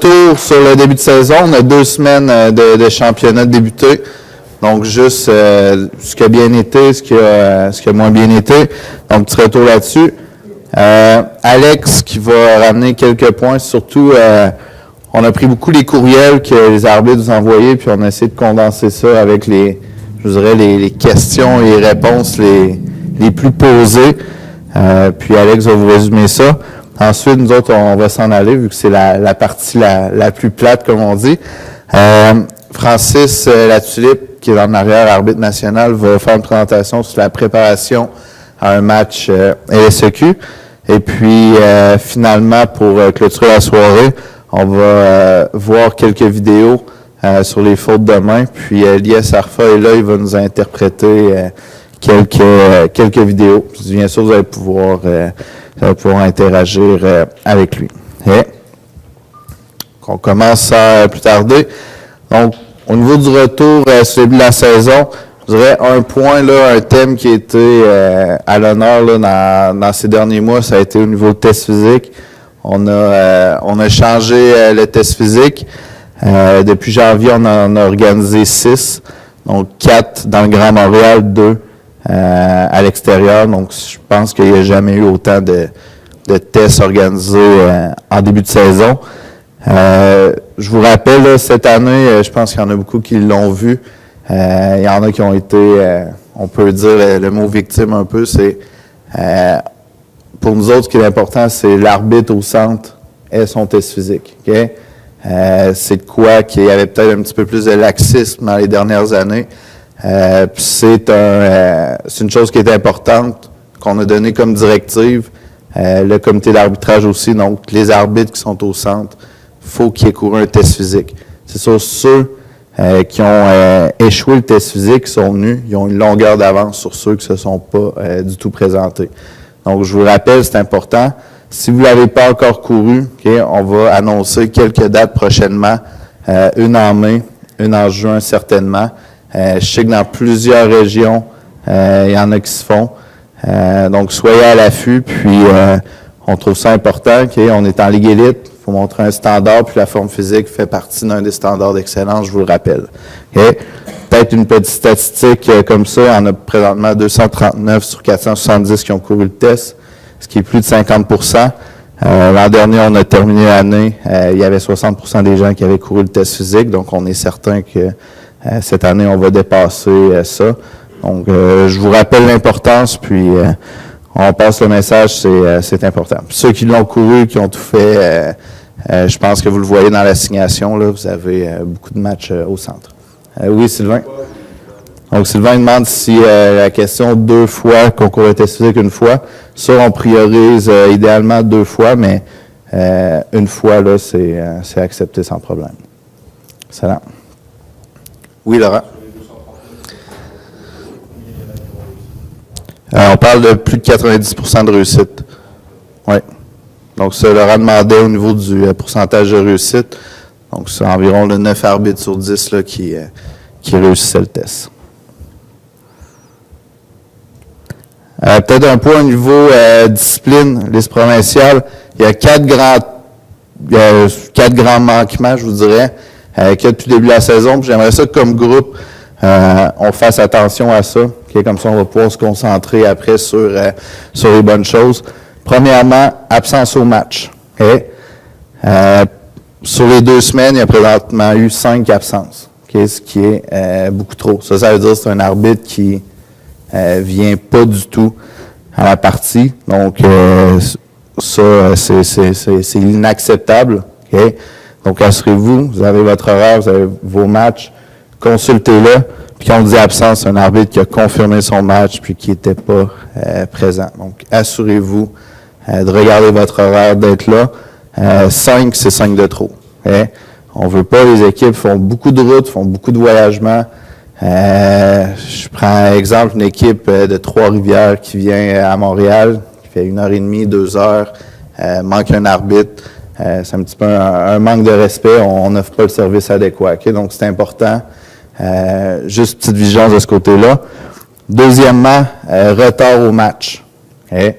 retour sur le début de saison. On a 2 semaines de championnat débuté. Donc, juste ce qui a bien été, ce qui a moins bien été. Donc, petit retour là-dessus. Alex qui va ramener quelques points. Surtout, on a pris beaucoup les courriels que les arbitres nous envoyaient, puis on a essayé de condenser ça avec les questions et les réponses les plus posées. Puis Alex va vous résumer ça. Ensuite, nous autres, on va s'en aller, vu que c'est la partie la plus plate, comme on dit. Francis Latulippe, qui est en arrière, arbitre national, va faire une présentation sur la préparation à un match LSEQ. Et puis, finalement, pour clôturer la soirée, on va voir quelques vidéos sur les fautes de main. Puis, Lies Arfa est là, il va nous interpréter quelques vidéos. Bien sûr, vous allez pouvoir interagir avec lui. Et on commence sans plus tarder. Donc, au niveau du retour sur le début de la saison, je dirais un point, là, un thème qui a été à l'honneur là, dans ces derniers mois, ça a été au niveau du test physique. On a changé le test physique. Depuis janvier, on en a organisé 6. Donc, 4 dans le Grand Montréal, 2 à l'extérieur. Donc, je pense qu'il n'y a jamais eu autant de tests organisés en début de saison. Je vous rappelle, là, cette année, je pense qu'il y en a beaucoup qui l'ont vu. Il y en a qui ont été, on peut dire le mot victime un peu, c'est pour nous autres, ce qui est important, c'est l'arbitre au centre et son test physique. Okay? C'est de quoi qu'il y avait peut-être un petit peu plus de laxisme dans les dernières années. Puis c'est une chose qui est importante, qu'on a donnée comme directive. Le comité d'arbitrage aussi, donc les arbitres qui sont au centre, faut qu'il y ait couru un test physique. C'est sûr, ceux qui ont échoué le test physique, qui sont venus, ils ont une longueur d'avance sur ceux qui ne se sont pas du tout présentés. Donc, je vous rappelle, c'est important. Si vous ne l'avez pas encore couru, okay, on va annoncer quelques dates prochainement, une en mai, une en juin certainement. Je sais que dans plusieurs régions, il y en a qui se font. Donc, soyez à l'affût, puis on trouve ça important. Okay, on est en Ligue élite, il faut montrer un standard, puis la forme physique fait partie d'un des standards d'excellence, je vous le rappelle. Okay. Peut-être une petite statistique comme ça, on a présentement 239 sur 470 qui ont couru le test, ce qui est plus de 50%. L'an dernier, on a terminé l'année, il y avait 60% des gens qui avaient couru le test physique, donc on est certain que cette année, on va dépasser ça. Donc, je vous rappelle l'importance, puis on passe le message, c'est important. Puis ceux qui l'ont couru, qui ont tout fait, je pense que vous le voyez dans l'assignation, là, vous avez beaucoup de matchs au centre. Oui, Sylvain? Donc, Sylvain demande si la question 2 fois, concours de test physique 1 fois, ça, on priorise idéalement 2 fois, mais 1 fois, là, c'est accepté sans problème. Excellent. Oui, Laurent? On parle de plus de 90% de réussite. Oui. Donc, ça, Laurent demandait au niveau du pourcentage de réussite. Donc, c'est environ le 9 arbitres sur 10 là, qui réussissaient le test. Peut-être un point au niveau discipline, liste provinciale. Il y a 4 grands manquements, je vous dirais, qu'il y a depuis le début de la saison. Puis j'aimerais ça que, comme groupe, on fasse attention à ça. Okay? Comme ça, on va pouvoir se concentrer après sur les bonnes choses. Premièrement, absence au match. Okay? Sur les 2 semaines, il y a présentement eu 5 absences, okay? Ce qui est beaucoup trop. Ça veut dire que c'est un arbitre qui vient pas du tout à la partie. Donc, ça, c'est inacceptable. Okay? Donc, assurez-vous, vous avez votre horaire, vous avez vos matchs, consultez-le. Puis, quand on dit absence, c'est un arbitre qui a confirmé son match puis qui n'était pas présent. Donc, assurez-vous de regarder votre horaire, d'être là. 5, c'est 5 de trop. Okay? On veut pas, les équipes font beaucoup de routes, font beaucoup de voyagements. Je prends exemple une équipe de Trois-Rivières qui vient à Montréal, qui fait 1h30, 2 heures, manque un arbitre. C'est un petit peu un manque de respect. On n'offre pas le service adéquat. Okay? Donc, c'est important. Juste petite vigilance de ce côté-là. Deuxièmement, retard au match. Okay?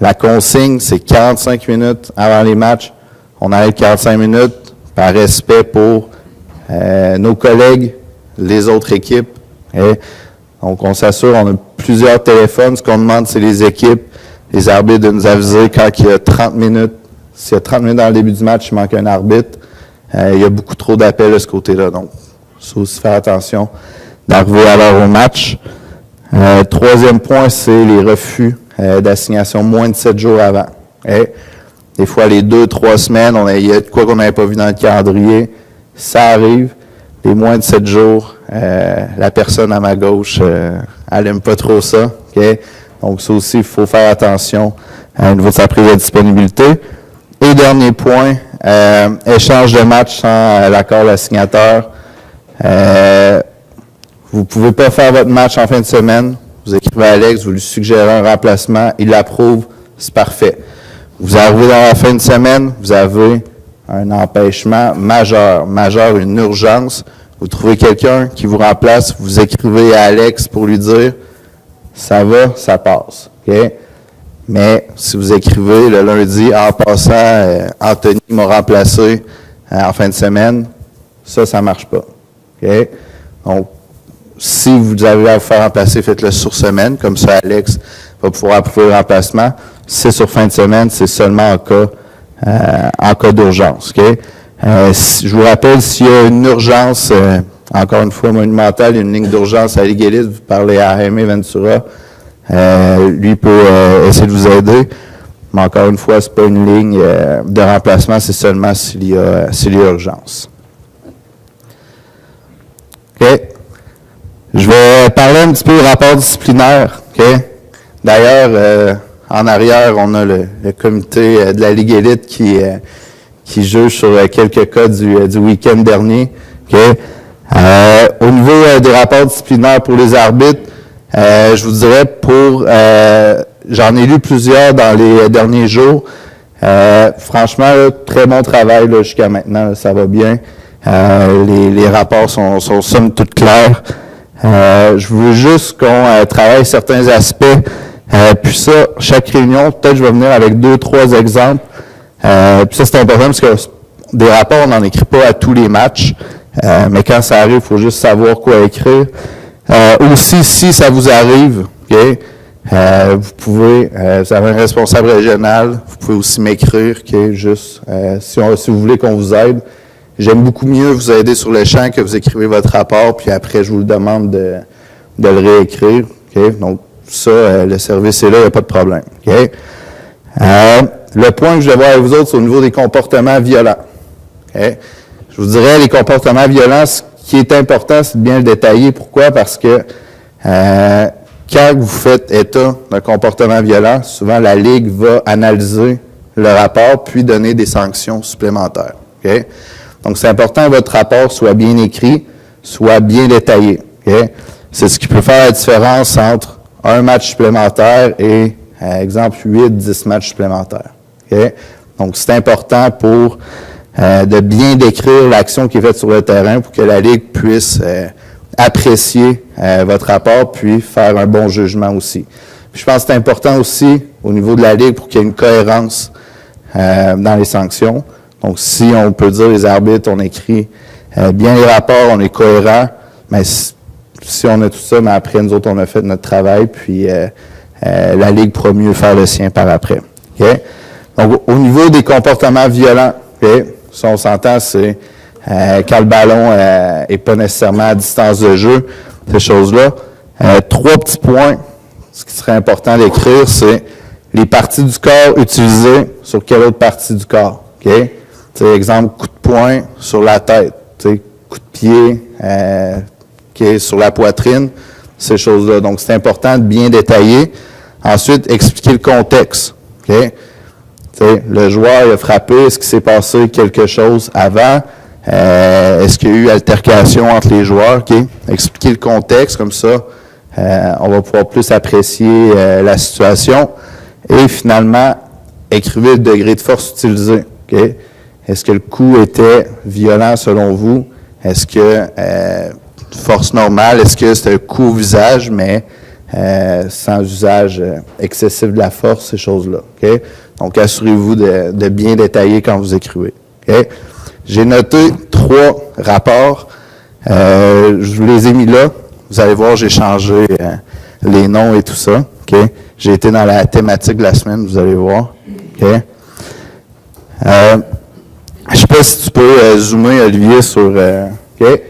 La consigne, c'est 45 minutes avant les matchs. On arrive 45 minutes, par respect pour nos collègues, les autres équipes. Donc, on s'assure, on a plusieurs téléphones. Ce qu'on demande, c'est les équipes, les arbitres de nous aviser quand il y a 30 minutes. S'il y a 30 minutes dans le début du match, il manque un arbitre. Il y a beaucoup trop d'appels de ce côté-là. Donc, il faut aussi faire attention d'arriver à l'heure au match. Troisième point, c'est les refus d'assignation moins de 7 jours avant. Des fois, les 2-3 semaines, il y a de quoi qu'on n'avait pas vu dans le calendrier. Ça arrive. Les moins de 7 jours, la personne à ma gauche, elle n'aime pas trop ça. Donc, ça aussi, il faut faire attention au niveau de sa prise de disponibilité. Et dernier point, échange de match sans l'accord de l'assignateur. Vous ne pouvez pas faire votre match en fin de semaine. Vous écrivez à Alex, vous lui suggérez un remplacement, il l'approuve, c'est parfait. Vous arrivez dans la fin de semaine, vous avez un empêchement majeur, une urgence. Vous trouvez quelqu'un qui vous remplace, vous écrivez à Alex pour lui dire « ça va, ça passe ». Mais si vous écrivez le lundi, en passant, Anthony m'a remplacé en fin de semaine, ça ne marche pas. Donc, si vous avez à vous faire remplacer, faites-le sur semaine, comme ça Alex va pouvoir approuver le remplacement. Si c'est sur fin de semaine, c'est seulement en cas d'urgence. Je vous rappelle, s'il y a une urgence, encore une fois monumentale, une ligne d'urgence à la Ligue Élite, vous parlez à Jaime Ventura, lui peut essayer de vous aider, mais encore une fois, c'est pas une ligne de remplacement, c'est seulement s'il y a urgence. Je vais parler un petit peu du rapport disciplinaire. D'ailleurs, en arrière, on a le comité de la Ligue Élite qui juge sur quelques cas du week-end dernier. Au niveau des rapports disciplinaires pour les arbitres, je vous dirais j'en ai lu plusieurs dans les derniers jours. Franchement, très bon travail jusqu'à maintenant, ça va bien. Les rapports sont somme toute clairs. Je veux juste qu'on travaille certains aspects. Puis ça, chaque réunion, peut-être je vais venir avec 2-3 exemples. Puis ça, c'est important parce que des rapports, on n'en écrit pas à tous les matchs. Mais quand ça arrive, il faut juste savoir quoi écrire. Aussi, si ça vous arrive, vous avez un responsable régional, vous pouvez aussi m'écrire, juste si vous voulez qu'on vous aide. J'aime beaucoup mieux vous aider sur le champ que vous écrivez votre rapport, puis après, je vous le demande de le réécrire. Donc, ça, le service est là, il n'y a pas de problème. Le point que je vais voir avec vous autres, c'est au niveau des comportements violents. Je vous dirais, les comportements violents, ce qui est important, c'est de bien le détailler. Pourquoi? Parce que quand vous faites état d'un comportement violent, souvent la Ligue va analyser le rapport puis donner des sanctions supplémentaires. Donc, c'est important que votre rapport soit bien écrit, soit bien détaillé. C'est ce qui peut faire la différence entre un match supplémentaire et, exemple, 8-10 matchs supplémentaires. Donc, c'est important pour de bien décrire l'action qui est faite sur le terrain pour que la Ligue puisse apprécier votre rapport puis faire un bon jugement aussi. Puis, je pense que c'est important aussi au niveau de la Ligue pour qu'il y ait une cohérence dans les sanctions. Donc, si on peut dire les arbitres, on écrit bien les rapports, on est cohérent, mais si on a tout ça, mais après, nous autres, on a fait notre travail, puis la Ligue pourra mieux faire le sien par après. Donc, au niveau des comportements violents, ça, on s'entend, c'est quand le ballon n'est pas nécessairement à distance de jeu, ces choses-là. 3 petits points, ce qui serait important d'écrire, c'est les parties du corps utilisées sur quelle autre partie du corps. Exemple, coup de poing sur la tête, coup de pied sur la poitrine, ces choses-là. Donc, c'est important de bien détailler. Ensuite, expliquer le contexte. Le joueur a frappé, est-ce qu'il s'est passé quelque chose avant? Est-ce qu'il y a eu altercation entre les joueurs? Expliquer le contexte, comme ça, on va pouvoir plus apprécier la situation. Et finalement, écrivez le degré de force utilisé. Est-ce que le coup était violent selon vous? Est-ce que force normale, est-ce que c'est un coup au visage, mais sans usage excessif de la force, ces choses-là? Donc, assurez-vous de bien détailler quand vous écrivez. J'ai noté 3 rapports. Je vous les ai mis là. Vous allez voir, j'ai changé les noms et tout ça. Okay? J'ai été dans la thématique de la semaine, vous allez voir. Okay? Je ne sais pas si tu peux zoomer, Olivier, sur... OK.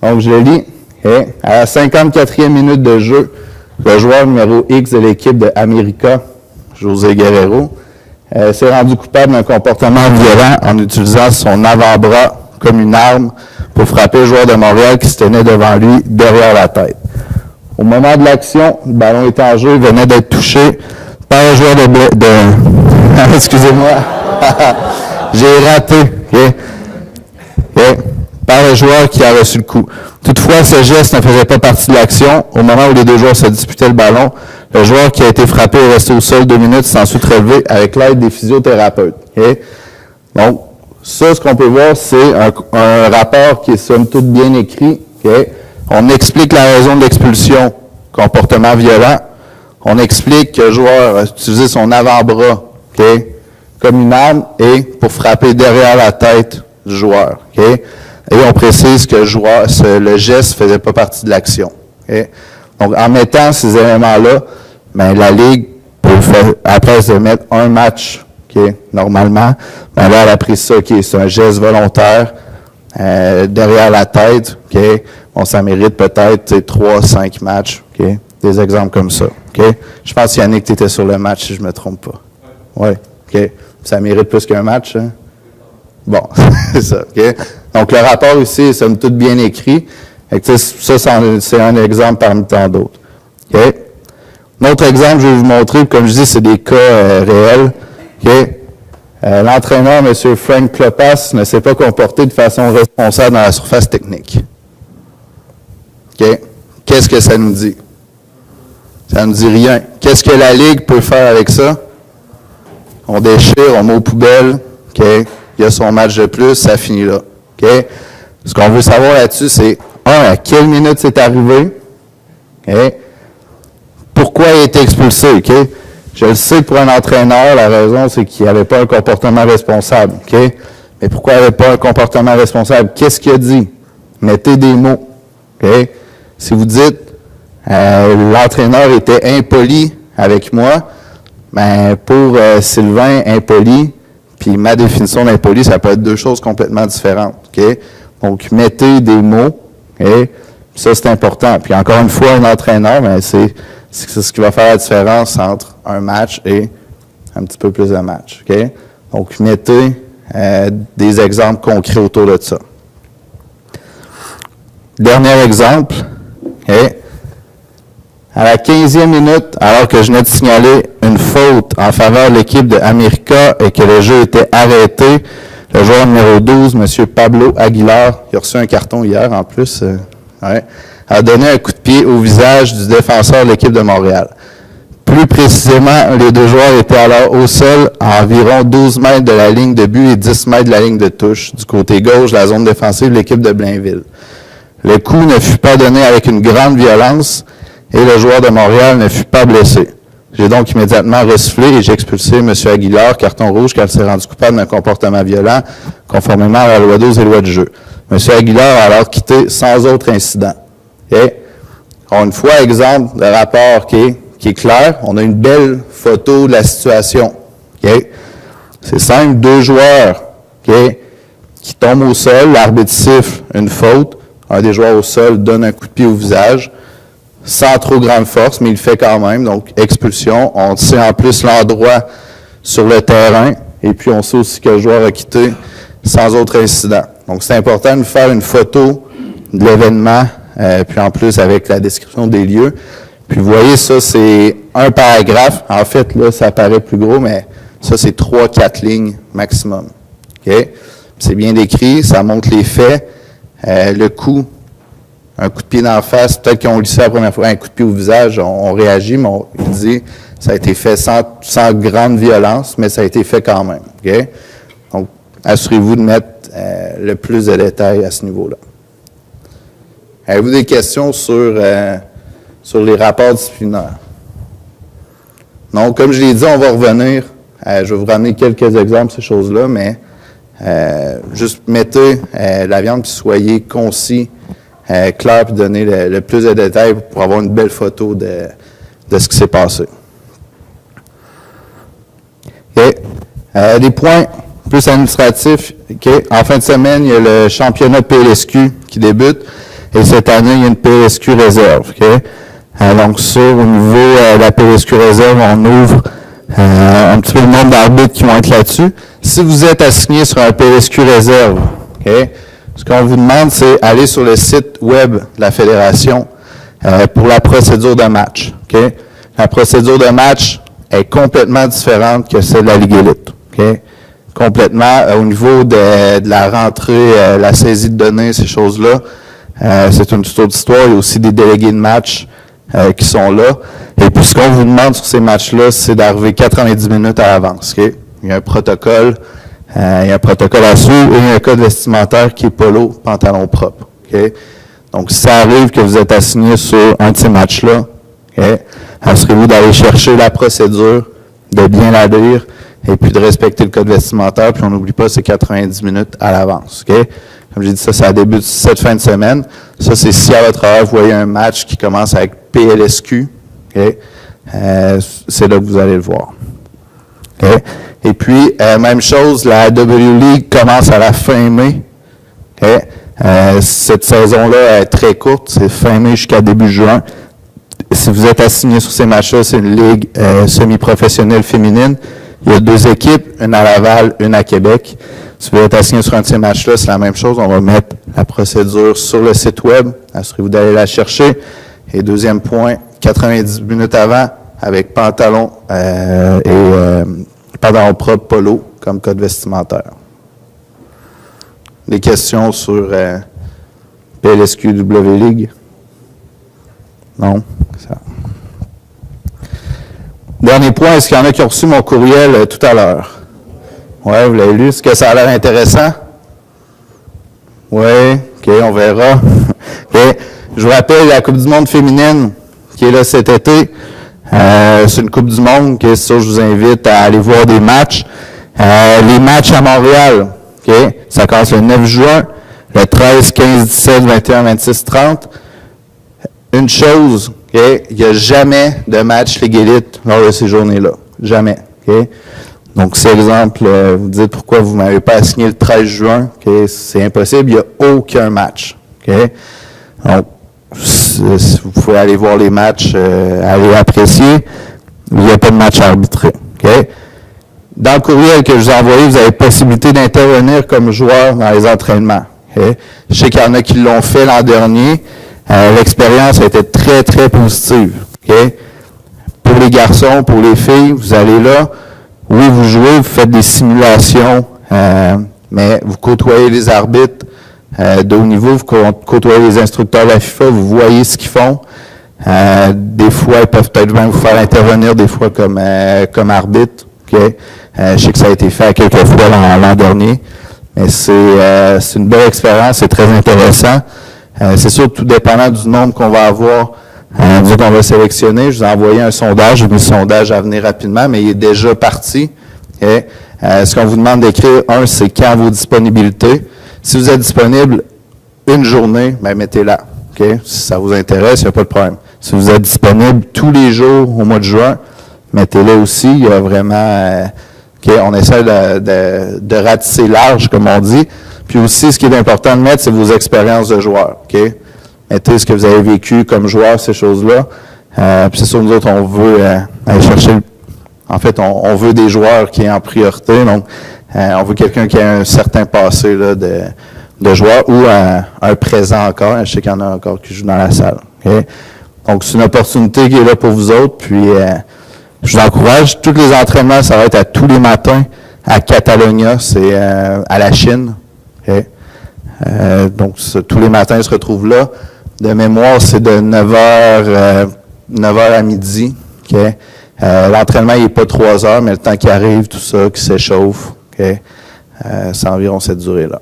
Donc, je le lis. Okay. À la 54e minute de jeu, le joueur numéro X de l'équipe de América, José Guerrero, s'est rendu coupable d'un comportement violent en utilisant son avant-bras comme une arme pour frapper le joueur de Montréal qui se tenait devant lui derrière la tête. Au moment de l'action, le ballon était en jeu, il venait d'être touché par un joueur de excusez-moi, j'ai raté, par un joueur qui a reçu le coup. Toutefois, ce geste ne faisait pas partie de l'action. Au moment où les 2 joueurs se disputaient le ballon, le joueur qui a été frappé est resté au sol 2 minutes sans ensuite relevé avec l'aide des physiothérapeutes. Donc, ça, ce qu'on peut voir, c'est un rapport qui est somme toute bien écrit. On explique la raison de l'expulsion, comportement violent. On explique que le joueur a utilisé son avant-bras comme une arme et pour frapper derrière la tête du joueur. Et on précise que le geste ne faisait pas partie de l'action. Donc, en mettant ces éléments-là, ben, la Ligue peut faire, après de mettre un match, normalement, ben là, elle a pris ça, c'est un geste volontaire derrière la tête. Bon, ça mérite peut-être 3-5 matchs. Des exemples comme ça. Je pense, Yannick, tu étais sur le match, si je ne me trompe pas. Oui. Ça mérite plus qu'un match. Hein? Bon, c'est ça. Donc, le rapport ici est somme toute bien écrit. Ça, c'est un exemple parmi tant d'autres. Un autre exemple, je vais vous montrer, comme je dis, c'est des cas réels. L'entraîneur, M. Frank Klopas, ne s'est pas comporté de façon responsable dans la surface technique. Qu'est-ce que ça nous dit? Ça ne nous dit rien. Qu'est-ce que la Ligue peut faire avec ça? On déchire, on met aux poubelles. Il y a son match de plus, ça finit là. Ce qu'on veut savoir là-dessus, c'est, à quelle minute c'est arrivé? Pourquoi il a été expulsé? Je le sais pour un entraîneur, la raison, c'est qu'il n'avait pas un comportement responsable. Mais pourquoi il n'avait pas un comportement responsable? Qu'est-ce qu'il a dit? Mettez des mots. Si vous dites, l'entraîneur était impoli avec moi, ben pour Sylvain, impoli, puis ma définition d'impoli, ça peut être 2 choses complètement différentes. Donc, mettez des mots. Ça, c'est important. Puis encore une fois, un entraîneur, ben, c'est ce qui va faire la différence entre un match et un petit peu plus de match. Donc, mettez des exemples concrets autour de ça. Dernier exemple. À la 15e minute, alors que je venais de signaler une faute en faveur de l'équipe de América et que le jeu était arrêté, le joueur numéro 12, M. Pablo Aguilar, il a reçu un carton hier en plus, a donné un coup de pied au visage du défenseur de l'équipe de Montréal. Plus précisément, les 2 joueurs étaient alors au sol à environ 12 mètres de la ligne de but et 10 mètres de la ligne de touche, du côté gauche de la zone défensive de l'équipe de Blainville. Le coup ne fut pas donné avec une grande violence et le joueur de Montréal ne fut pas blessé. J'ai donc immédiatement recyclé et j'ai expulsé M. Aguilar, carton rouge, car il s'est rendu coupable d'un comportement violent, conformément à la loi 12 et loi du jeu. M. Aguilar a alors quitté sans autre incident. Encore une fois, exemple de rapport qui est clair. On a une belle photo de la situation. C'est simple, 2 joueurs qui tombent au sol, l'arbitre siffle une faute, un des joueurs au sol donne un coup de pied au visage, sans trop grande force, mais il le fait quand même, donc expulsion. On sait en plus l'endroit sur le terrain, et puis on sait aussi que le joueur a quitté sans autre incident. Donc c'est important de faire une photo de l'événement, puis en plus avec la description des lieux. Puis vous voyez, ça c'est un paragraphe. En fait, là, ça paraît plus gros, mais ça c'est 3-4 lignes maximum. C'est bien décrit, ça montre les faits. Le coup, un coup de pied dans la face, peut-être qu'ils ont lu ça la première fois, un coup de pied au visage, on réagit, mais il dit ça a été fait sans grande violence, mais ça a été fait quand même. Donc, assurez-vous de mettre le plus de détails à ce niveau-là. Avez-vous des questions sur les rapports disciplinaires? Non, comme je l'ai dit, on va revenir. Je vais vous ramener quelques exemples de ces choses-là, mais juste mettez la viande, puis soyez concis, clair, puis donnez le plus de détails pour avoir une belle photo de ce qui s'est passé. Okay. Des points plus administratifs. Okay. En fin de semaine, il y a le championnat PLSQ qui débute. Et cette année, il y a une PLSQ réserve. Okay. Donc ça, au niveau de la PLSQ réserve, on ouvre un petit peu le nombre d'arbitres qui vont être là-dessus. Si vous êtes assigné sur un PLSQ réserve, okay, ce qu'on vous demande, c'est aller sur le site web de la Fédération pour la procédure de match. Okay. La procédure de match est complètement différente que celle de la Ligue élite. Okay. Complètement. Au niveau de la rentrée, la saisie de données, ces choses-là, c'est une toute autre histoire. Il y a aussi des délégués de match qui sont là. Et puis, ce qu'on vous demande sur ces matchs-là, c'est d'arriver 90 minutes à l'avance. Okay? Il y a un protocole. Il y a un protocole à suivre et il y a un code vestimentaire qui est polo, pantalon propre. Okay? Donc, si ça arrive que vous êtes assigné sur un de ces matchs-là, okay, assurez-vous d'aller chercher la procédure, de bien la lire, et puis de respecter le code vestimentaire. Puis on n'oublie pas, c'est 90 minutes à l'avance. Okay? Comme j'ai dit, ça débute cette fin de semaine. Ça, c'est si à votre heure, vous voyez un match qui commence avec PLSQ. Okay? C'est là que vous allez le voir. Okay? Et puis, même chose, la W League commence à la fin mai. Okay? Cette saison-là est très courte, c'est fin mai jusqu'à début juin. Si vous êtes assigné sur ces matchs-là, c'est une ligue semi-professionnelle féminine. Il y a 2 équipes, une à Laval, une à Québec. Si vous êtes assigné sur un de ces matchs-là, c'est la même chose. On va mettre la procédure sur le site web. Assurez-vous d'aller la chercher. Et deuxième point, 90 minutes avant, avec pantalon pantalon propre polo comme code vestimentaire. Des questions sur PLSQW League? Non? Ça. Dernier point, est-ce qu'il y en a qui ont reçu mon courriel tout à l'heure? Oui, vous l'avez lu. Est-ce que ça a l'air intéressant? Oui, OK, on verra. Okay. Je vous rappelle la Coupe du monde féminine qui est là cet été. C'est une Coupe du monde, que ça, je vous invite à aller voir des matchs. Les matchs à Montréal, okay, ça commence le 9 juin, le 13, 15, 17, 21, 26, 30. Une chose, okay, il n'y a jamais de match Ligue élite lors de ces journées-là. Jamais. Okay? Donc, si, exemple, vous dites pourquoi vous ne m'avez pas assigné le 13 juin, okay, c'est impossible, il n'y a aucun match. Okay? Donc, vous pouvez aller voir les matchs, aller apprécier, il n'y a pas de match arbitré. Okay? Dans le courriel que je vous ai envoyé, vous avez possibilité d'intervenir comme joueur dans les entraînements. Okay? Je sais qu'il y en a qui l'ont fait l'an dernier. L'expérience a été très, très positive. Okay? Pour les garçons, pour les filles, vous allez là. Oui, vous jouez, vous faites des simulations, mais vous côtoyez les arbitres de haut niveau, vous côtoyez les instructeurs de la FIFA, vous voyez ce qu'ils font. Des fois, ils peuvent peut-être même vous faire intervenir des fois comme arbitre. Okay? Je sais que ça a été fait quelques fois l'an dernier, mais c'est une belle expérience, c'est très intéressant. C'est sûr, tout dépendant du nombre qu'on va avoir, nous autres, on va sélectionner. Je vous ai envoyé un sondage. J'ai mis le sondage à venir rapidement, mais il est déjà parti. Okay? Ce qu'on vous demande d'écrire, c'est quand vos disponibilités. Si vous êtes disponible une journée, ben mettez-la. Okay? Si ça vous intéresse, il n'y a pas de problème. Si vous êtes disponible tous les jours au mois de juin, mettez-la aussi. Il y a vraiment... okay? On essaie de ratisser large, comme on dit. Puis aussi, ce qui est important de mettre, c'est vos expériences de joueur. Okay? Mettez ce que vous avez vécu comme joueur, ces choses-là. Puis c'est sûr, nous autres, on veut aller chercher... En fait, on veut des joueurs qui est en priorité. Donc, on veut quelqu'un qui a un certain passé là, de joueur ou un présent encore. Je sais qu'il y en a encore qui jouent dans la salle. Okay? Donc, c'est une opportunité qui est là pour vous autres. Puis, je vous encourage. Tous les entraînements, ça va être à tous les matins à Catalonia. C'est à la Chine. Okay? Donc, tous les matins, ils se retrouvent là. De mémoire, c'est de 9h à midi. Okay? L'entraînement, il n'est pas 3 heures, mais le temps qui arrive, tout ça, qui s'échauffe, okay? C'est environ cette durée-là.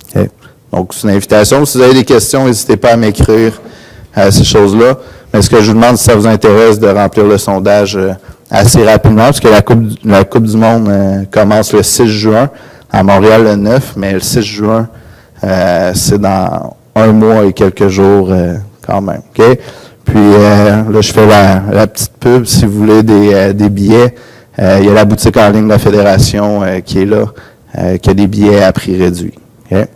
Okay? Donc, c'est une invitation. Si vous avez des questions, n'hésitez pas à m'écrire ces choses-là. Mais ce que je vous demande, si ça vous intéresse, de remplir le sondage assez rapidement, parce que la Coupe du monde commence le 6 juin. à Montréal le 9, mais le 6 juin, c'est dans 1 mois et quelques jours quand même. OK? Puis là, je fais la petite pub. Si vous voulez des billets, il y a la boutique en ligne de la Fédération qui est là, qui a des billets à prix réduit. OK?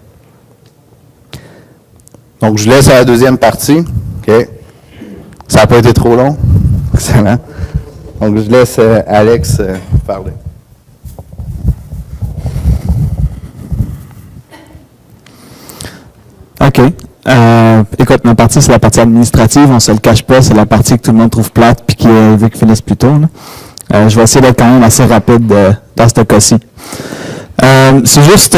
Donc, je laisse à la deuxième partie. OK? Ça n'a pas été trop long. Excellent. Donc, je laisse Alex parler. OK. Écoute, ma partie, c'est la partie administrative. On ne se le cache pas. C'est la partie que tout le monde trouve plate puis qui veut qu'il finisse plus tôt. Je vais essayer d'être quand même assez rapide dans ce cas-ci. C'est juste...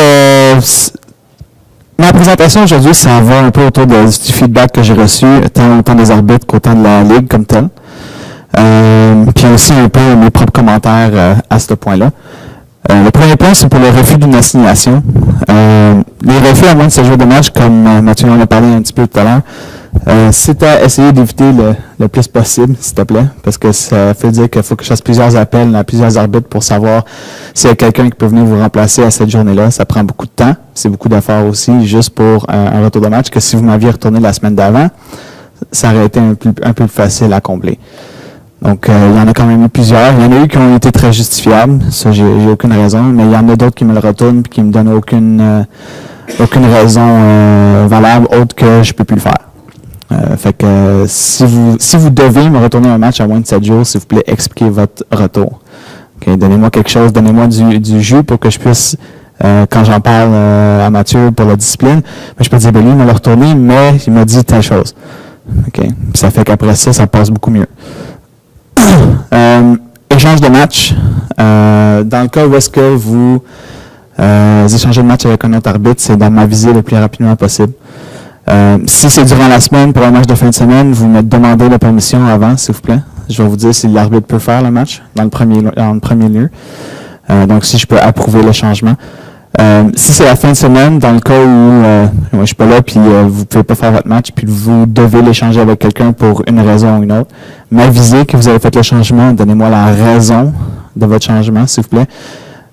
ma présentation aujourd'hui, ça va un peu autour du feedback que j'ai reçu, tant des arbitres qu'autant de la Ligue comme telle. Puis aussi un peu mes propres commentaires à ce point-là. Le premier point, c'est pour le refus d'une assignation. Les refus à moins de 7 jours de match, comme Mathieu en a parlé un petit peu tout à l'heure, c'est à essayer d'éviter le plus possible, s'il te plaît, parce que ça fait dire qu'il faut que je fasse plusieurs appels à plusieurs arbitres pour savoir s'il y a quelqu'un qui peut venir vous remplacer à cette journée-là. Ça prend beaucoup de temps, c'est beaucoup d'efforts aussi, juste pour un retour de match, que si vous m'aviez retourné la semaine d'avant, ça aurait été un peu plus facile à combler. Donc, il y en a quand même eu plusieurs. Il y en a eu qui ont été très justifiables. Ça, j'ai aucune raison. Mais il y en a d'autres qui me le retournent et qui me donnent aucune raison valable autre que je peux plus le faire. Fait que si vous devez me retourner un match à moins de 7 jours, s'il vous plaît, expliquez votre retour. Okay? Donnez-moi quelque chose, donnez-moi du jus pour que je puisse, quand j'en parle à Mathieu pour la discipline, je peux dire, lui, il m'a le retourné, mais il m'a dit telle chose. Okay? Puis ça fait qu'après ça passe beaucoup mieux. Échange de match. Dans le cas où est-ce que vous échangez de match avec un autre arbitre, c'est dans ma visée le plus rapidement possible. Si c'est durant la semaine pour un match de fin de semaine, vous me demandez la permission avant, s'il vous plaît. Je vais vous dire si l'arbitre peut faire le match en premier lieu. Donc, si je peux approuver le changement. Si c'est la fin de semaine, dans le cas où je suis pas là, puis vous pouvez pas faire votre match, puis vous devez l'échanger avec quelqu'un pour une raison ou une autre, m'avisez que vous avez fait le changement, donnez-moi la raison de votre changement, s'il vous plaît.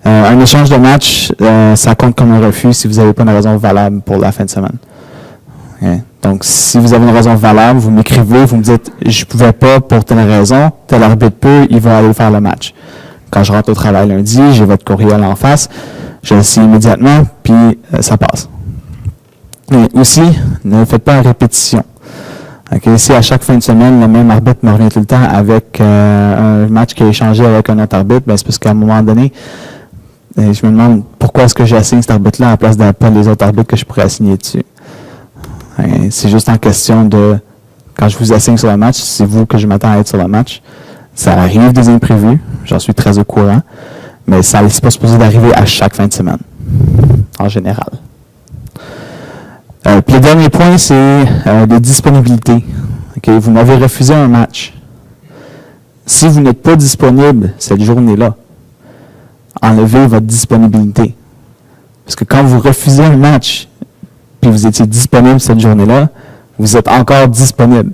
Un échange de match, ça compte comme un refus si vous n'avez pas une raison valable pour la fin de semaine. Okay. Donc, si vous avez une raison valable, vous m'écrivez, vous me dites « je pouvais pas pour telle raison, tel arbitre peut, il va aller faire le match ». Quand je rentre au travail lundi, j'ai votre courriel en face, je le sais immédiatement, puis ça passe. Et aussi, ne faites pas en répétition. Okay, si à chaque fin de semaine, le même arbitre me revient tout le temps avec un match qui est échangé avec un autre arbitre, c'est parce qu'à un moment donné, je me demande pourquoi est-ce que j'assigne cet arbitre-là à la place d'appeler les autres arbitres que je pourrais assigner dessus. C'est juste en question de, quand je vous assigne sur le match, c'est vous que je m'attends à être sur le match. Ça arrive des imprévus, j'en suis très au courant, mais ça n'est pas supposé d'arriver à chaque fin de semaine, en général. Puis le dernier point, c'est les disponibilités. Okay, vous m'avez refusé un match. Si vous n'êtes pas disponible cette journée-là, enlevez votre disponibilité. Parce que quand vous refusez un match, puis vous étiez disponible cette journée-là, vous êtes encore disponible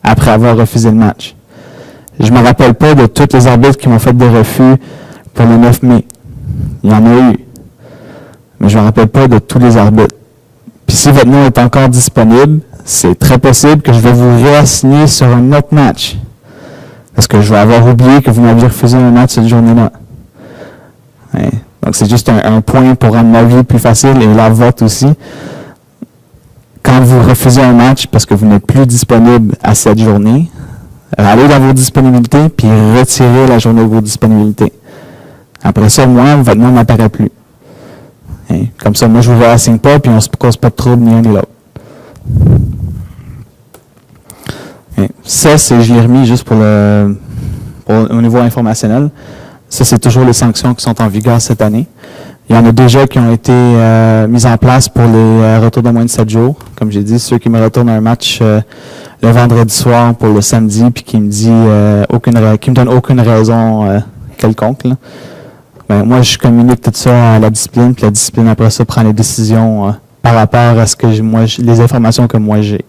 après avoir refusé le match. Je ne me rappelle pas de tous les arbitres qui m'ont fait des refus pour le 9 mai. Il y en a eu. Mais je ne me rappelle pas de tous les arbitres. Puis si votre nom est encore disponible, c'est très possible que je vais vous réassigner sur un autre match. Parce que je vais avoir oublié que vous m'aviez refusé un match cette journée-là. Ouais. Donc c'est juste un point pour rendre ma vie plus facile et la vôtre aussi. Quand vous refusez un match parce que vous n'êtes plus disponible à cette journée, allez dans vos disponibilités puis retirez la journée de vos disponibilités. Après ça, moi, votre nom n'apparaît plus. Hein? Comme ça, moi, je ne vous réassigne pas puis on ne se cause pas de trouble ni un ni l'autre. Hein? Ça, je l'ai remis juste au niveau informationnel. Ça, c'est toujours les sanctions qui sont en vigueur cette année. Il y en a déjà qui ont été mises en place pour les retours de moins de 7 jours. Comme j'ai dit, ceux qui me retournent un match le vendredi soir pour le samedi, puis qui me donnent aucune raison quelconque. Là. Ben, moi, je communique tout ça à la discipline, puis la discipline, après ça, prend les décisions par rapport à les informations que moi j'ai.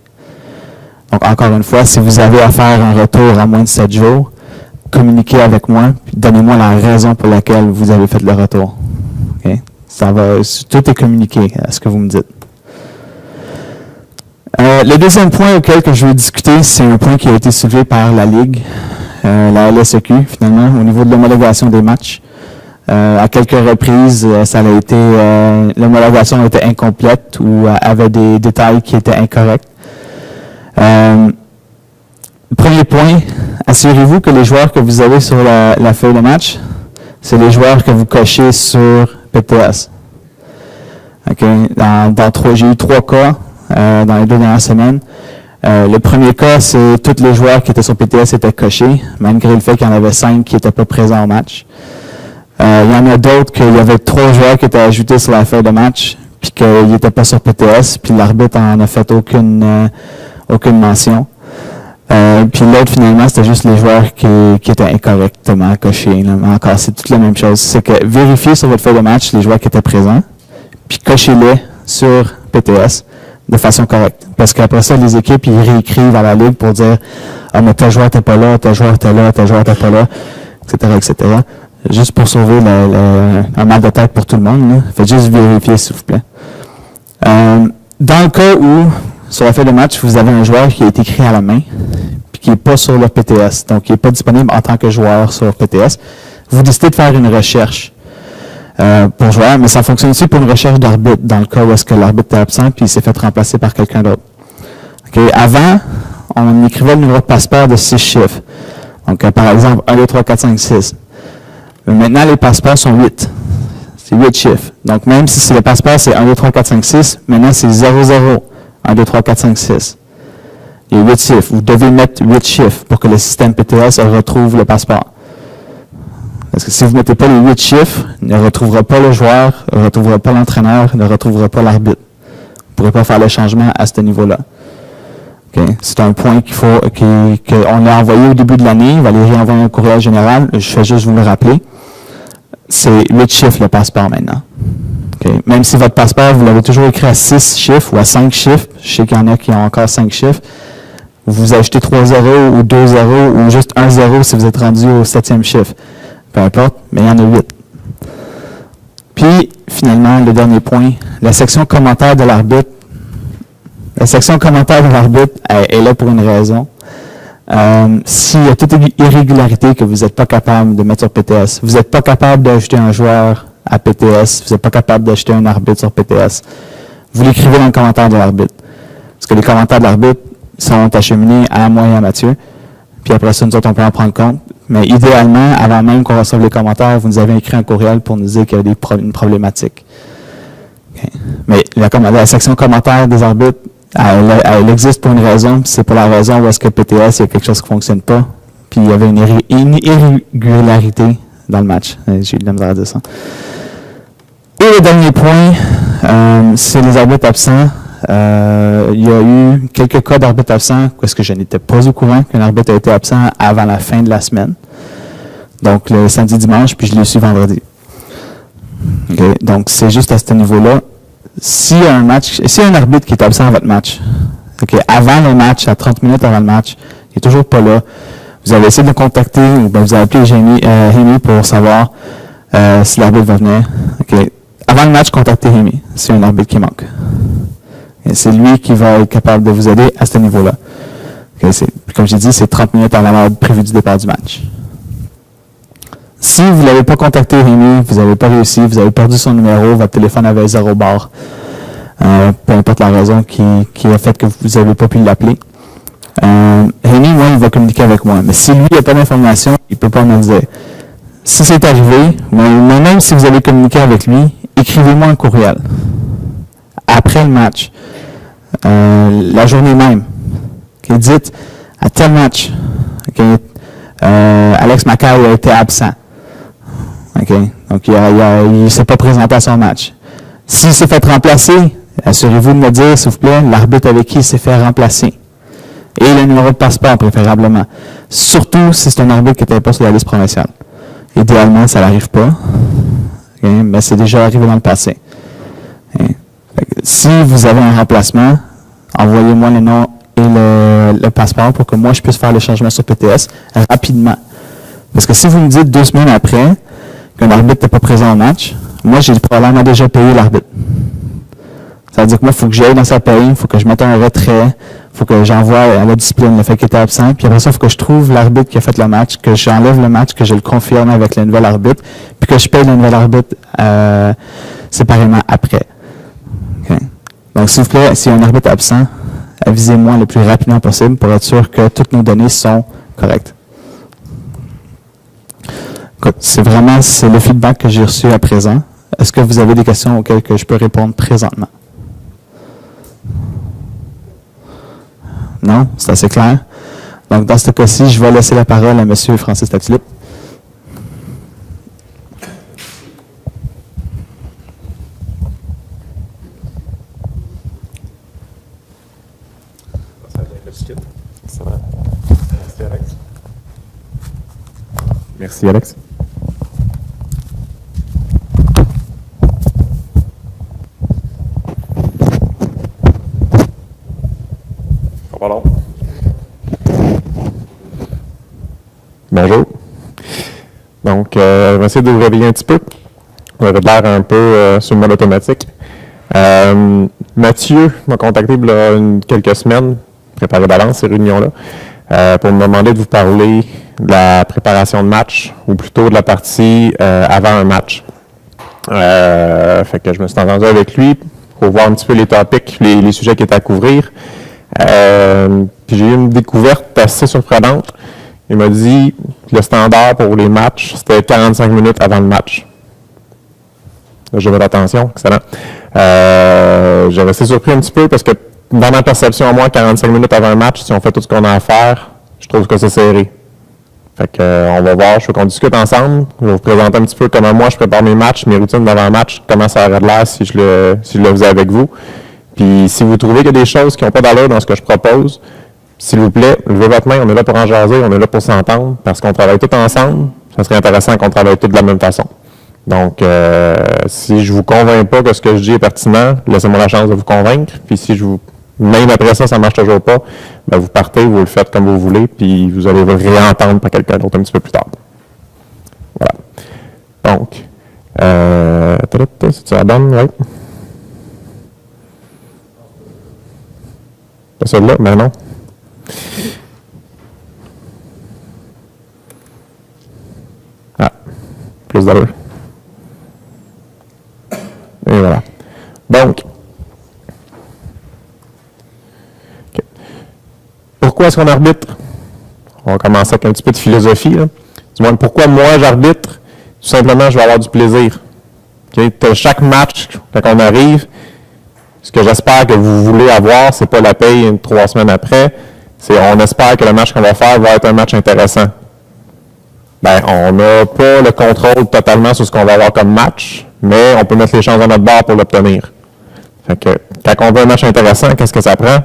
Donc, encore une fois, si vous avez à faire un retour à moins de 7 jours, communiquez avec moi, puis donnez-moi la raison pour laquelle vous avez fait le retour. Okay? Tout est communiqué à ce que vous me dites. Le deuxième point auquel que je veux discuter, c'est un point qui a été soulevé par la Ligue, la LSEQ, finalement, au niveau de l'homologation des matchs. À quelques reprises, l'homologation était incomplète ou avait des détails qui étaient incorrects. Premier point, assurez-vous que les joueurs que vous avez sur la feuille de match, c'est les joueurs que vous cochez sur PTS. Okay. J'ai eu 3 cas dans les 2 dernières semaines. Le premier cas, c'est tous les joueurs qui étaient sur PTS étaient cochés, malgré le fait qu'il y en avait 5 qui n'étaient pas présents au match. Il y en a d'autres qu'il y avait 3 joueurs qui étaient ajoutés sur la feuille de match, puis qu'ils n'étaient pas sur PTS, puis l'arbitre en a fait aucune mention. Puis l'autre, finalement, c'était juste les joueurs qui étaient incorrectement cochés. Là. Mais encore, c'est toute la même chose. C'est que vérifiez sur votre feuille de match les joueurs qui étaient présents, puis cochez-les sur PTS de façon correcte. Parce qu'après ça, les équipes, ils réécrivent à la Ligue pour dire « Ah, mais tel joueur n'était pas là, tel joueur était là, tel joueur n'était pas là, etc., etc. » Juste pour sauver un mal de tête pour tout le monde. Là. Faites juste vérifier, s'il vous plaît. Dans le cas où, sur la feuille de match, vous avez un joueur qui a été écrit à la main, puis qui n'est pas sur le PTS, donc qui n'est pas disponible en tant que joueur sur PTS, vous décidez de faire une recherche pour joueur, mais ça fonctionne aussi pour une recherche d'arbitre, dans le cas où est-ce que l'arbitre est absent, puis il s'est fait remplacer par quelqu'un d'autre. Okay. Avant, on écrivait le numéro de passeport de 6 chiffres. Donc, par exemple, 1, 2, 3, 4, 5, 6. Mais maintenant, les passeports sont 8. C'est 8 chiffres. Donc, même si le passeport, c'est 1, 2, 3, 4, 5, 6, maintenant, c'est 0, 0. 1, 2, 3, 4, 5, 6. Il y a 8 chiffres. Vous devez mettre 8 chiffres pour que le système PTS retrouve le passeport. Parce que si vous ne mettez pas les 8 chiffres, il ne retrouvera pas le joueur, ne retrouvera pas l'entraîneur, ne retrouvera pas l'arbitre. Vous ne pourrez pas faire le changement à ce niveau-là. Okay. C'est un point qu'on a envoyé au début de l'année. Il va aller réenvoyer un courriel général. Je fais juste vous le rappeler. C'est 8 chiffres le passeport maintenant. Okay. Même si votre passeport, vous l'avez toujours écrit à 6 chiffres ou à 5 chiffres, je sais qu'il y en a qui ont encore 5 chiffres, vous ajoutez 3 zéros ou 2 zéros ou juste 1 zéro si vous êtes rendu au 7e chiffre. Peu importe, mais il y en a 8. Puis, finalement, le dernier point, la section commentaires de l'arbitre. La section commentaires de l'arbitre est là pour une raison. S'il y a toute irrégularité que vous n'êtes pas capable de mettre sur PTS, vous n'êtes pas capable d'ajouter un joueur à PTS, vous n'êtes pas capable d'ajouter un arbitre sur PTS, vous l'écrivez dans le commentaire de l'arbitre. Parce que les commentaires de l'arbitre sont acheminés à moi et à Mathieu. Puis après ça, nous autres, on peut en prendre compte. Mais idéalement, avant même qu'on reçoive les commentaires, vous nous avez écrit un courriel pour nous dire qu'il y a une problématique. Okay. Mais la section commentaires des arbitres, elle existe pour une raison. C'est pour la raison où est-ce que PTS, il y a quelque chose qui ne fonctionne pas. Puis il y avait une irrégularité dans le match. J'ai eu de la misère à dire ça. Et le dernier point, c'est les arbitres absents. Il y a eu quelques cas d'arbitres absents parce que je n'étais pas au courant qu'un arbitre a été absent avant la fin de la semaine. Donc, le samedi, dimanche, puis je l'ai su vendredi. Okay. Donc, c'est juste à ce niveau-là. S'il y a un arbitre qui est absent à votre match, okay, avant le match, à 30 minutes avant le match, il n'est toujours pas là, vous avez essayé de le contacter, ou vous avez appelé Rémi pour savoir si l'arbitre va venir. Okay. Avant le match, contactez Rémi, s'il y a un arbitre qui manque. Et c'est lui qui va être capable de vous aider à ce niveau-là. Okay, comme j'ai dit, c'est 30 minutes avant l'heure prévue du départ du match. Si vous ne l'avez pas contacté, Rémi, vous n'avez pas réussi, vous avez perdu son numéro, votre téléphone avait 0 barre, peu importe la raison qui a fait que vous n'avez pas pu l'appeler. Rémi, moi, il va communiquer avec moi. Mais si lui n'a pas d'informations, il ne peut pas me le dire. Si c'est arrivé, même si vous avez communiqué avec lui, écrivez-moi un courriel. Après le match, la journée même, okay, dites à tel match, okay, Alex Mackay a été absent. Okay, donc, il ne s'est pas présenté à son match. S'il s'est fait remplacer, assurez-vous de me dire, s'il vous plaît, l'arbitre avec qui il s'est fait remplacer. Et le numéro de passeport, préférablement. Surtout si c'est un arbitre qui n'était pas sur la liste provinciale. Idéalement, ça n'arrive pas, okay, mais c'est déjà arrivé dans le passé. Okay. Si vous avez un remplacement, envoyez-moi le nom et le passeport pour que moi, je puisse faire le changement sur PTS rapidement. Parce que si vous me dites 2 semaines après qu'un arbitre n'est pas présent au match, moi, j'ai probablement déjà payé l'arbitre. Ça veut dire que moi, il faut que j'aille dans sa paye, il faut que je mette un retrait, il faut que j'envoie à la discipline le fait qu'il était absent, puis après ça, il faut que je trouve l'arbitre qui a fait le match, que j'enlève le match, que je le confirme avec le nouvel arbitre, puis que je paye le nouvel arbitre séparément après. Okay. Donc, s'il vous plaît, s'il y a un arbitre absent, avisez-moi le plus rapidement possible pour être sûr que toutes nos données sont correctes. Écoute, c'est le feedback que j'ai reçu à présent. Est-ce que vous avez des questions auxquelles que je peux répondre présentement? Non? C'est assez clair. Donc, dans ce cas-ci, je vais laisser la parole à M. Francis Latulippe. Merci, Alex. Pardon. Bonjour. Donc, je vais essayer de vous réveiller un petit peu. On avait l'air un peu sur le mode automatique. Mathieu m'a contacté il y a quelques semaines, préparé d'avance ces réunions-là, pour me demander de vous parler de la préparation de match, ou plutôt de la partie avant un match. Fait que je me suis entendu avec lui pour voir un petit peu les topics, les sujets qui étaient à couvrir. Puis j'ai eu une découverte assez surprenante. Il m'a dit que le standard pour les matchs, c'était 45 minutes avant le match. Là, j'ai votre attention, excellent. J'avais assez surpris un petit peu parce que dans ma perception à moi, 45 minutes avant un match, si on fait tout ce qu'on a à faire, je trouve que c'est serré. Fait que, on va voir, je veux qu'on discute ensemble. Je vais vous présenter un petit peu comment moi je prépare mes matchs, mes routines d'avant-match, comment ça aurait de l'air si je le faisais avec vous. Puis si vous trouvez qu'il y a des choses qui n'ont pas d'allure dans ce que je propose, s'il vous plaît, levez votre main, on est là pour en jaser, on est là pour s'entendre, parce qu'on travaille tous ensemble, ça serait intéressant qu'on travaille tous de la même façon. Donc, si je vous convainc pas que ce que je dis est pertinent, laissez-moi la chance de vous convaincre, puis si même après ça, ça ne marche toujours pas, ben vous partez, vous le faites comme vous voulez, puis vous allez vous réentendre par quelqu'un d'autre un petit peu plus tard. Voilà. Donc, c'est-tu la bonne? Oui. Pas celle-là? Ben non. Ah, plus d'allure. Et voilà. Donc, pourquoi est-ce qu'on arbitre? On va commencer avec un petit peu de philosophie. Là. Dis-moi, pourquoi moi j'arbitre? Tout simplement, je vais avoir du plaisir. Okay? Chaque match, quand on arrive, ce que j'espère que vous voulez avoir, c'est pas la paye 3 semaines après. On espère que le match qu'on va faire va être un match intéressant. Ben, on n'a pas le contrôle totalement sur ce qu'on va avoir comme match, mais on peut mettre les chances à notre bord pour l'obtenir. Fait que, quand on veut un match intéressant, qu'est-ce que ça prend?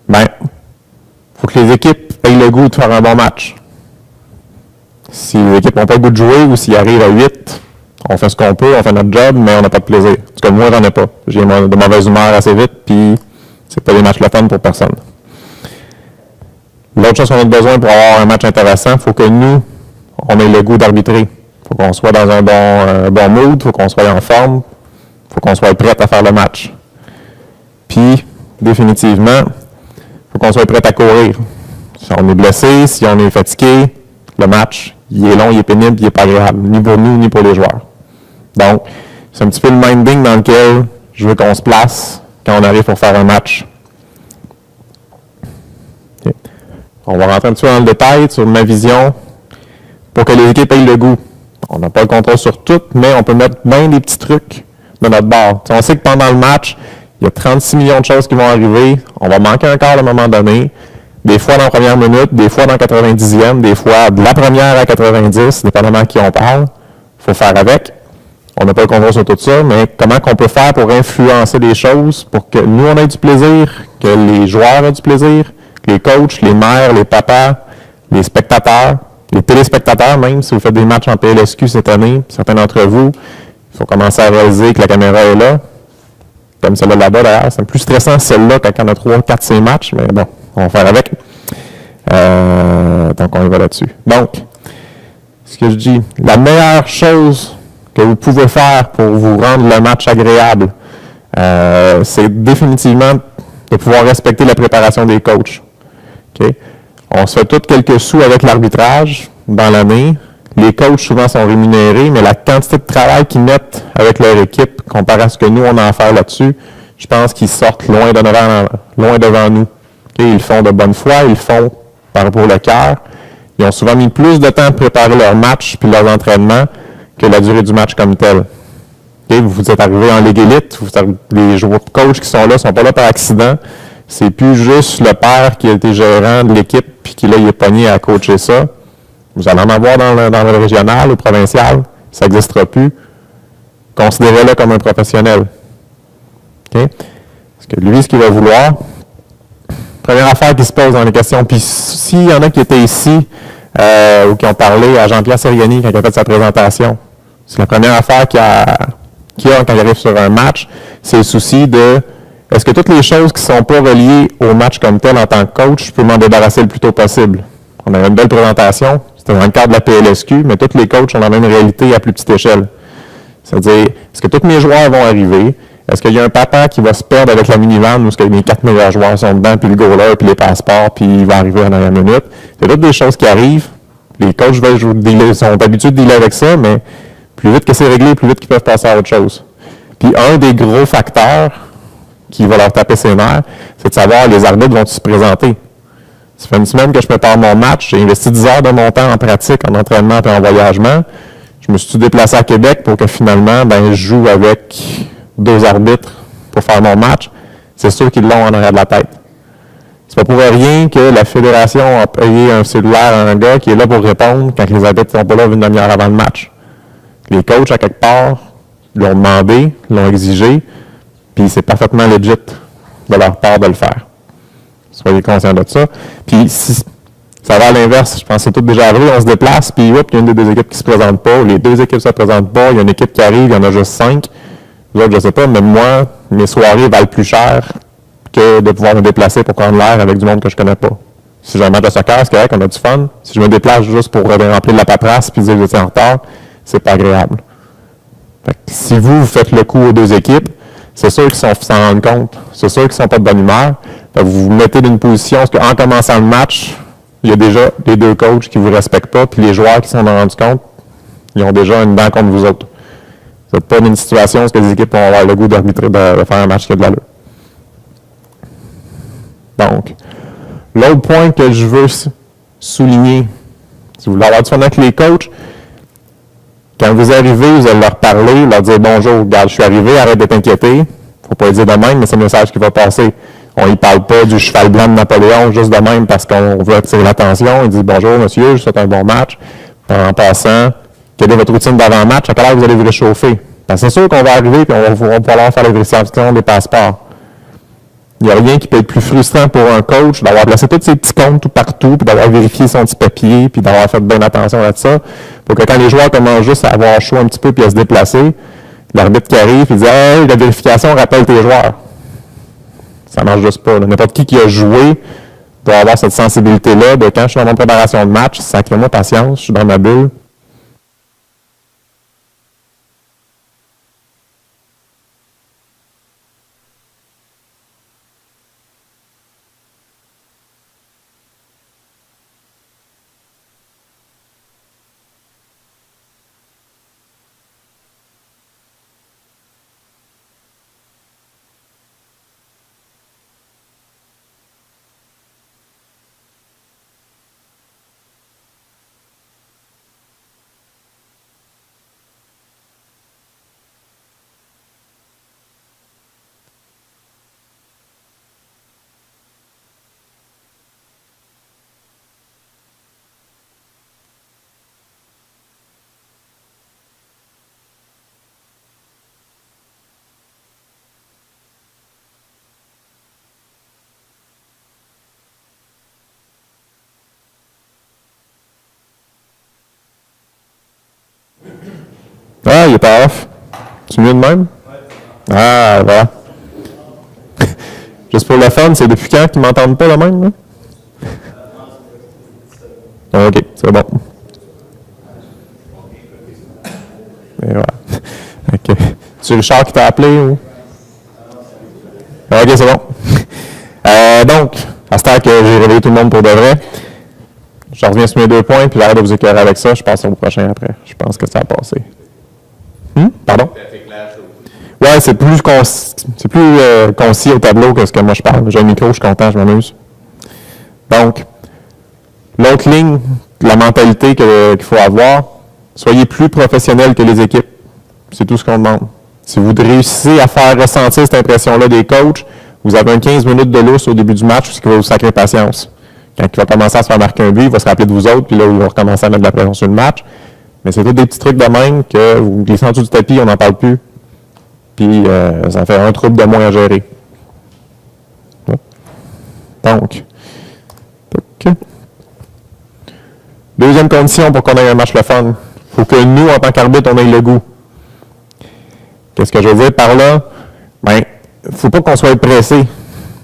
Ben, faut que les équipes aient le goût de faire un bon match. Si les équipes n'ont pas le goût de jouer ou s'ils arrivent à 8, on fait ce qu'on peut, on fait notre job, mais on n'a pas de plaisir. En tout cas, moi, j'en ai pas. J'ai de mauvaise humeur assez vite, puis c'est pas des matchs le fun pour personne. L'autre chose qu'on a besoin pour avoir un match intéressant, il faut que nous, on ait le goût d'arbitrer. Il faut qu'on soit dans un bon mood, il faut qu'on soit en forme, il faut qu'on soit prêt à faire le match. Puis, définitivement, il faut qu'on soit prêt à courir. Si on est blessé, si on est fatigué, le match, il est long, il est pénible, il n'est pas agréable, ni pour nous, ni pour les joueurs. Donc, c'est un petit peu le minding dans lequel je veux qu'on se place quand on arrive pour faire un match. Okay. On va rentrer un petit peu dans le détail sur ma vision pour que les équipes aient le goût. On n'a pas le contrôle sur tout, mais on peut mettre bien des petits trucs de notre bord. On sait que pendant le match, il y a 36 millions de choses qui vont arriver. On va manquer un quart à un moment donné. Des fois dans la première minute, des fois dans la 90e, des fois de la première à 90, dépendamment à qui on parle. Il faut faire avec. On n'a pas le contrôle sur tout ça, mais comment qu'on peut faire pour influencer les choses, pour que nous, on ait du plaisir, que les joueurs aient du plaisir, que les coachs, les mères, les papas, les spectateurs, les téléspectateurs même, si vous faites des matchs en PLSQ cette année, certains d'entre vous, il faut commencer à réaliser que la caméra est là, comme celle-là là-bas d'ailleurs. C'est plus stressant celle-là quand on a 3, 4, 5 matchs, mais bon, on va faire avec. Donc, on y va là-dessus. Donc, ce que je dis, la meilleure chose que vous pouvez faire pour vous rendre le match agréable, c'est définitivement de pouvoir respecter la préparation des coachs. Okay? On se fait tous quelques sous avec l'arbitrage dans l'année. Les coachs, souvent, sont rémunérés, mais la quantité de travail qu'ils mettent avec leur équipe, comparé à ce que nous, on a à faire là-dessus, je pense qu'ils sortent loin devant nous. Okay? Ils le font de bonne foi, ils le font pour le cœur. Ils ont souvent mis plus de temps à préparer leur match puis leurs entraînements que la durée du match comme tel. Okay? Vous êtes arrivé en Ligue élite, les joueurs coachs qui sont là ne sont pas là par accident. C'est plus juste le père qui a été gérant de l'équipe puis qui là, il est pogné à coacher ça. Vous allez en avoir dans le régional ou provincial, ça n'existera plus. Considérez-le comme un professionnel. Okay? Parce que lui, ce qu'il va vouloir, première affaire qui se pose dans les questions, puis s'il y en a qui étaient ici ou qui ont parlé à Jean-Pierre Seriani quand il a fait sa présentation, c'est la première affaire qu'il y a quand il arrive sur un match, c'est le souci de est-ce que toutes les choses qui ne sont pas reliées au match comme tel en tant que coach, je peux m'en débarrasser le plus tôt possible. On a une belle présentation, c'était dans le cadre de la PLSQ, mais tous les coachs ont la même réalité à plus petite échelle. C'est-à-dire, est-ce que tous mes joueurs vont arriver? Est-ce qu'il y a un papa qui va se perdre avec la minivan où mes 4 meilleurs joueurs sont dedans, puis le goaler, puis les passeports, puis il va arriver en dernière minute? C'est toutes des choses qui arrivent. Les coachs sont habitués de dealer avec ça, mais plus vite que c'est réglé, plus vite qu'ils peuvent passer à autre chose. Puis un des gros facteurs qui va leur taper ses nerfs, c'est de savoir les arbitres vont se présenter. Ça fait une semaine que je prépare mon match, j'ai investi 10 heures de mon temps en pratique, en entraînement et en voyagement. Je me suis déplacé à Québec pour que finalement, je joue avec 2 arbitres pour faire mon match. C'est sûr qu'ils l'ont en arrière de la tête. C'est pas pour rien que la fédération a payé un cellulaire à un gars qui est là pour répondre quand les arbitres ne sont pas là une demi-heure avant le match. Les coachs, à quelque part, l'ont demandé, l'ont exigé, puis c'est parfaitement legit de leur part de le faire. Soyez conscients de ça. Puis si ça va à l'inverse, je pense que c'est tout déjà arrivé, on se déplace, puis hop, il y a une des 2 équipes qui ne se présente pas, les 2 équipes ne se présentent pas, il y a une équipe qui arrive, il y en a juste 5. Vous autres, je ne sais pas, mais moi, mes soirées valent plus cher que de pouvoir me déplacer pour prendre l'air avec du monde que je ne connais pas. Si j'ai un match de soccer, c'est correct, on a du fun. Si je me déplace juste pour remplir de la paperasse puis dire que j'étais en retard, c'est pas agréable. Fait que si vous faites le coup aux 2 équipes, c'est sûr qu'ils s'en rendent compte. C'est sûr qu'ils ne sont pas de bonne humeur. Fait que vous vous mettez dans une position parce qu'en commençant le match, il y a déjà les 2 coachs qui ne vous respectent pas, puis les joueurs qui s'en sont rendus compte, ils ont déjà une dent contre vous autres. Vous n'êtes pas dans une situation où les équipes vont avoir le goût d'arbitrer, de faire un match qui a de l'allure. Donc, l'autre point que je veux souligner, si vous voulez avoir du fun avec les coachs, quand vous arrivez, vous allez leur parler, leur dire « Bonjour, regarde, je suis arrivé, arrête de t'inquiéter. » Il ne faut pas le dire de même, mais c'est le message qui va passer. On n'y parle pas du cheval blanc de Napoléon juste de même parce qu'on veut attirer l'attention. Il dit « Bonjour, monsieur, je souhaite un bon match. » En passant, quelle est votre routine d'avant-match? À quelle heure vous allez vous réchauffer? C'est sûr qu'on va arriver et on va pouvoir faire la vérification des passeports. Il n'y a rien qui peut être plus frustrant pour un coach d'avoir placé tous ses petits comptes tout partout, puis d'avoir vérifié son petit papier, puis d'avoir fait bien attention à ça, pour que quand les joueurs commencent juste à avoir chaud un petit peu puis à se déplacer, l'arbitre qui arrive et dit « Hey, la vérification rappelle tes joueurs. » Ça ne marche juste pas. N'importe qui a joué doit avoir cette sensibilité-là de quand je suis dans mon préparation de match, sacrez-moi patience, je suis dans ma bulle. Ah, il est pas off. C'est mieux de même? Ah, voilà. Juste pour le fun, c'est depuis quand qu'ils ne m'entendent pas le même? Là? OK, c'est bon. Et voilà. C'est Richard qui t'a appelé ou? OK, c'est bon. Donc, à ce temps que j'ai réveillé tout le monde pour de vrai, je reviens sur mes 2 points, puis j'arrête de vous éclairer avec ça, je passe au prochain après. Je pense que ça a passé. Pardon? Ouais, c'est plus concis au tableau que ce que moi je parle. J'ai un micro, je suis content, je m'amuse. Donc, l'autre ligne, la mentalité qu'il faut avoir, soyez plus professionnel que les équipes. C'est tout ce qu'on demande. Si vous réussissez à faire ressentir cette impression-là des coachs, vous avez un 15 minutes de lousse au début du match, ce qui va vous sacrer patience. Quand il va commencer à se faire marquer un but, il va se rappeler de vous autres, puis là, il va recommencer à mettre de la pression sur le match. Mais c'est tous des petits trucs de même que vous glissez en dessous du tapis, on n'en parle plus. Puis ça fait un trouble de moins à gérer. Donc, deuxième condition pour qu'on ait un match le fun, il faut que nous, en tant qu'arbitre, on ait le goût. Qu'est-ce que je veux dire par là? Ben, il ne faut pas qu'on soit pressé.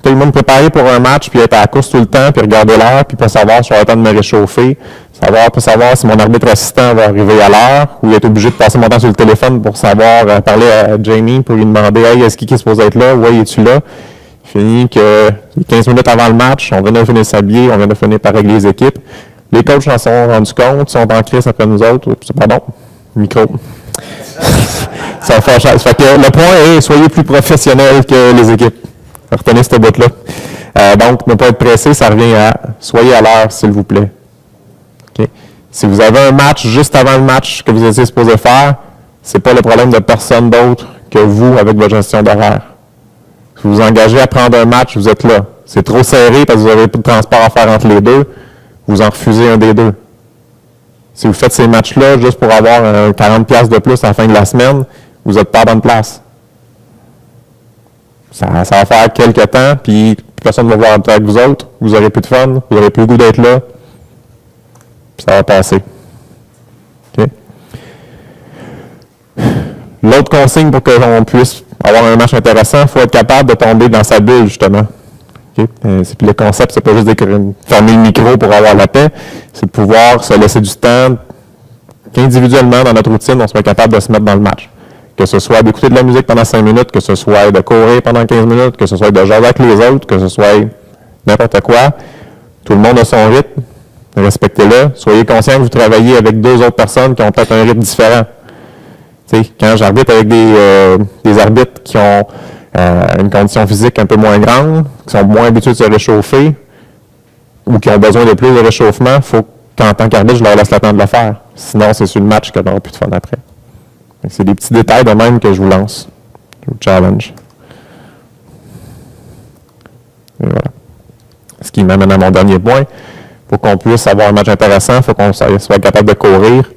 Tout le monde préparé pour un match, puis être à la course tout le temps, puis regarder l'heure, puis pas savoir si j'aurai le temps de me réchauffer, pas savoir si mon arbitre assistant va arriver à l'heure, ou être obligé de passer mon temps sur le téléphone pour savoir parler à Jamie, pour lui demander « Hey, est-ce qu'il est supposé être là? Ouais, es-tu là? » Fini que 15 minutes avant le match, on vient de finir s'habiller, on vient de finir par régler les équipes. Les coachs s'en sont rendus compte, ils sont en crise après nous autres. Pardon, micro. Ça va faire cher. Fait que le point est, soyez plus professionnels que les équipes. Retenez ce bout-là. Donc, ne pas être pressé, ça revient à soyez à l'heure, s'il vous plaît. Okay? Si vous avez un match juste avant le match que vous étiez supposé faire, ce n'est pas le problème de personne d'autre que vous avec votre gestion d'horaire. Si vous vous engagez à prendre un match, vous êtes là. C'est trop serré parce que vous avez pas de transport à faire entre les deux, vous en refusez un des deux. Si vous faites ces matchs-là juste pour avoir 40$ de plus à la fin de la semaine, vous n'êtes pas à bonne place. Ça va faire quelques temps, puis personne ne va voir avec vous autres, vous aurez plus de fun, vous n'aurez plus le goût d'être là, puis ça va passer. Okay? L'autre consigne pour que l'on puisse avoir un match intéressant, il faut être capable de tomber dans sa bulle, justement. Okay? Puis le concept, c'est pas juste de fermer le micro pour avoir la paix, c'est de pouvoir se laisser du temps qu'individuellement, dans notre routine, on soit capable de se mettre dans le match. Que ce soit d'écouter de la musique pendant 5 minutes, que ce soit de courir pendant 15 minutes, que ce soit de jaser avec les autres, que ce soit n'importe quoi. Tout le monde a son rythme. Respectez-le. Soyez conscient que vous travaillez avec 2 autres personnes qui ont peut-être un rythme différent. T'sais, quand j'arbitre avec des arbitres qui ont une condition physique un peu moins grande, qui sont moins habitués de se réchauffer ou qui ont besoin de plus de réchauffement, il faut qu'en tant qu'arbitre, je leur laisse le temps de le faire. Sinon, c'est sur le match qu'on n'aura plus de fun après. C'est des petits détails de même que je vous lance. Je vous challenge. Et voilà. Ce qui m'amène à mon dernier point. Pour qu'on puisse avoir un match intéressant, il faut qu'on soit capable de courir.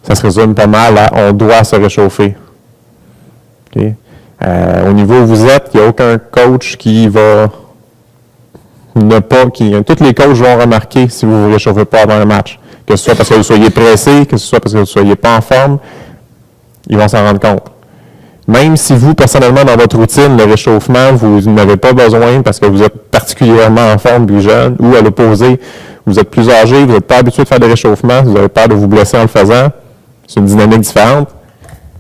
Ça se résume pas mal à on doit se réchauffer. Okay? Au niveau où vous êtes, il n'y a aucun coach qui va tous les coachs vont remarquer si vous ne vous réchauffez pas avant un match. Que ce soit parce que vous soyez pressé, que ce soit parce que vous ne soyez pas en forme, ils vont s'en rendre compte. Même si vous, personnellement, dans votre routine, le réchauffement, vous n'avez pas besoin parce que vous êtes particulièrement en forme, plus jeune, ou à l'opposé, vous êtes plus âgé, vous n'êtes pas habitué de faire de réchauffement, vous avez peur de vous blesser en le faisant, c'est une dynamique différente,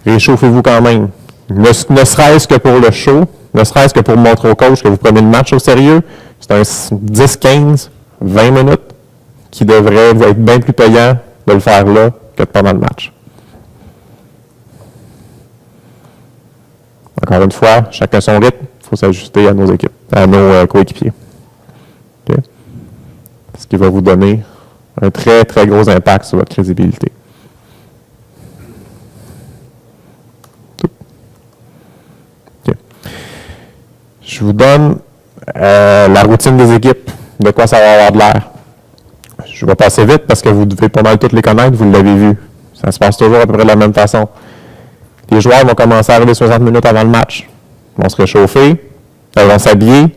réchauffez-vous quand même. Ne serait-ce que pour le show, ne serait-ce que pour montrer au coach que vous prenez le match au sérieux, c'est un 10, 15, 20 minutes qui devrait être bien plus payant de le faire là que pendant le match. Encore une fois, chacun son rythme, il faut s'ajuster à nos équipes, à nos coéquipiers. Okay? Ce qui va vous donner un très, très gros impact sur votre crédibilité. Okay. Je vous donne la routine des équipes, de quoi ça va avoir de l'air. Je vais passer vite parce que vous devez pas mal toutes les connaître, vous l'avez vu. Ça se passe toujours à peu près de la même façon. Les joueurs vont commencer à arriver 60 minutes avant le match. Ils vont se réchauffer, ils vont s'habiller.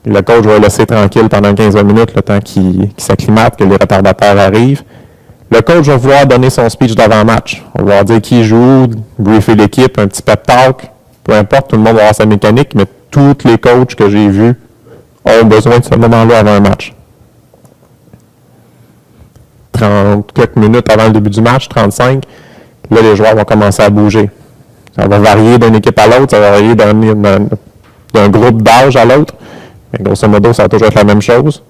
Le coach va les laisser tranquille pendant 15 minutes, le temps qu'ils s'acclimatent, que les retardataires arrivent. Le coach va vouloir donner son speech d'avant-match. On va dire qui joue, briefer l'équipe, un petit pep talk. Peu importe, tout le monde va avoir sa mécanique, mais tous les coachs que j'ai vus ont besoin de ce moment-là avant un match. 30 quelques minutes avant le début du match, 35, là, les joueurs vont commencer à bouger. Ça va varier d'une équipe à l'autre, ça va varier d'un groupe d'âge à l'autre. Mais grosso modo, ça va toujours être la même chose.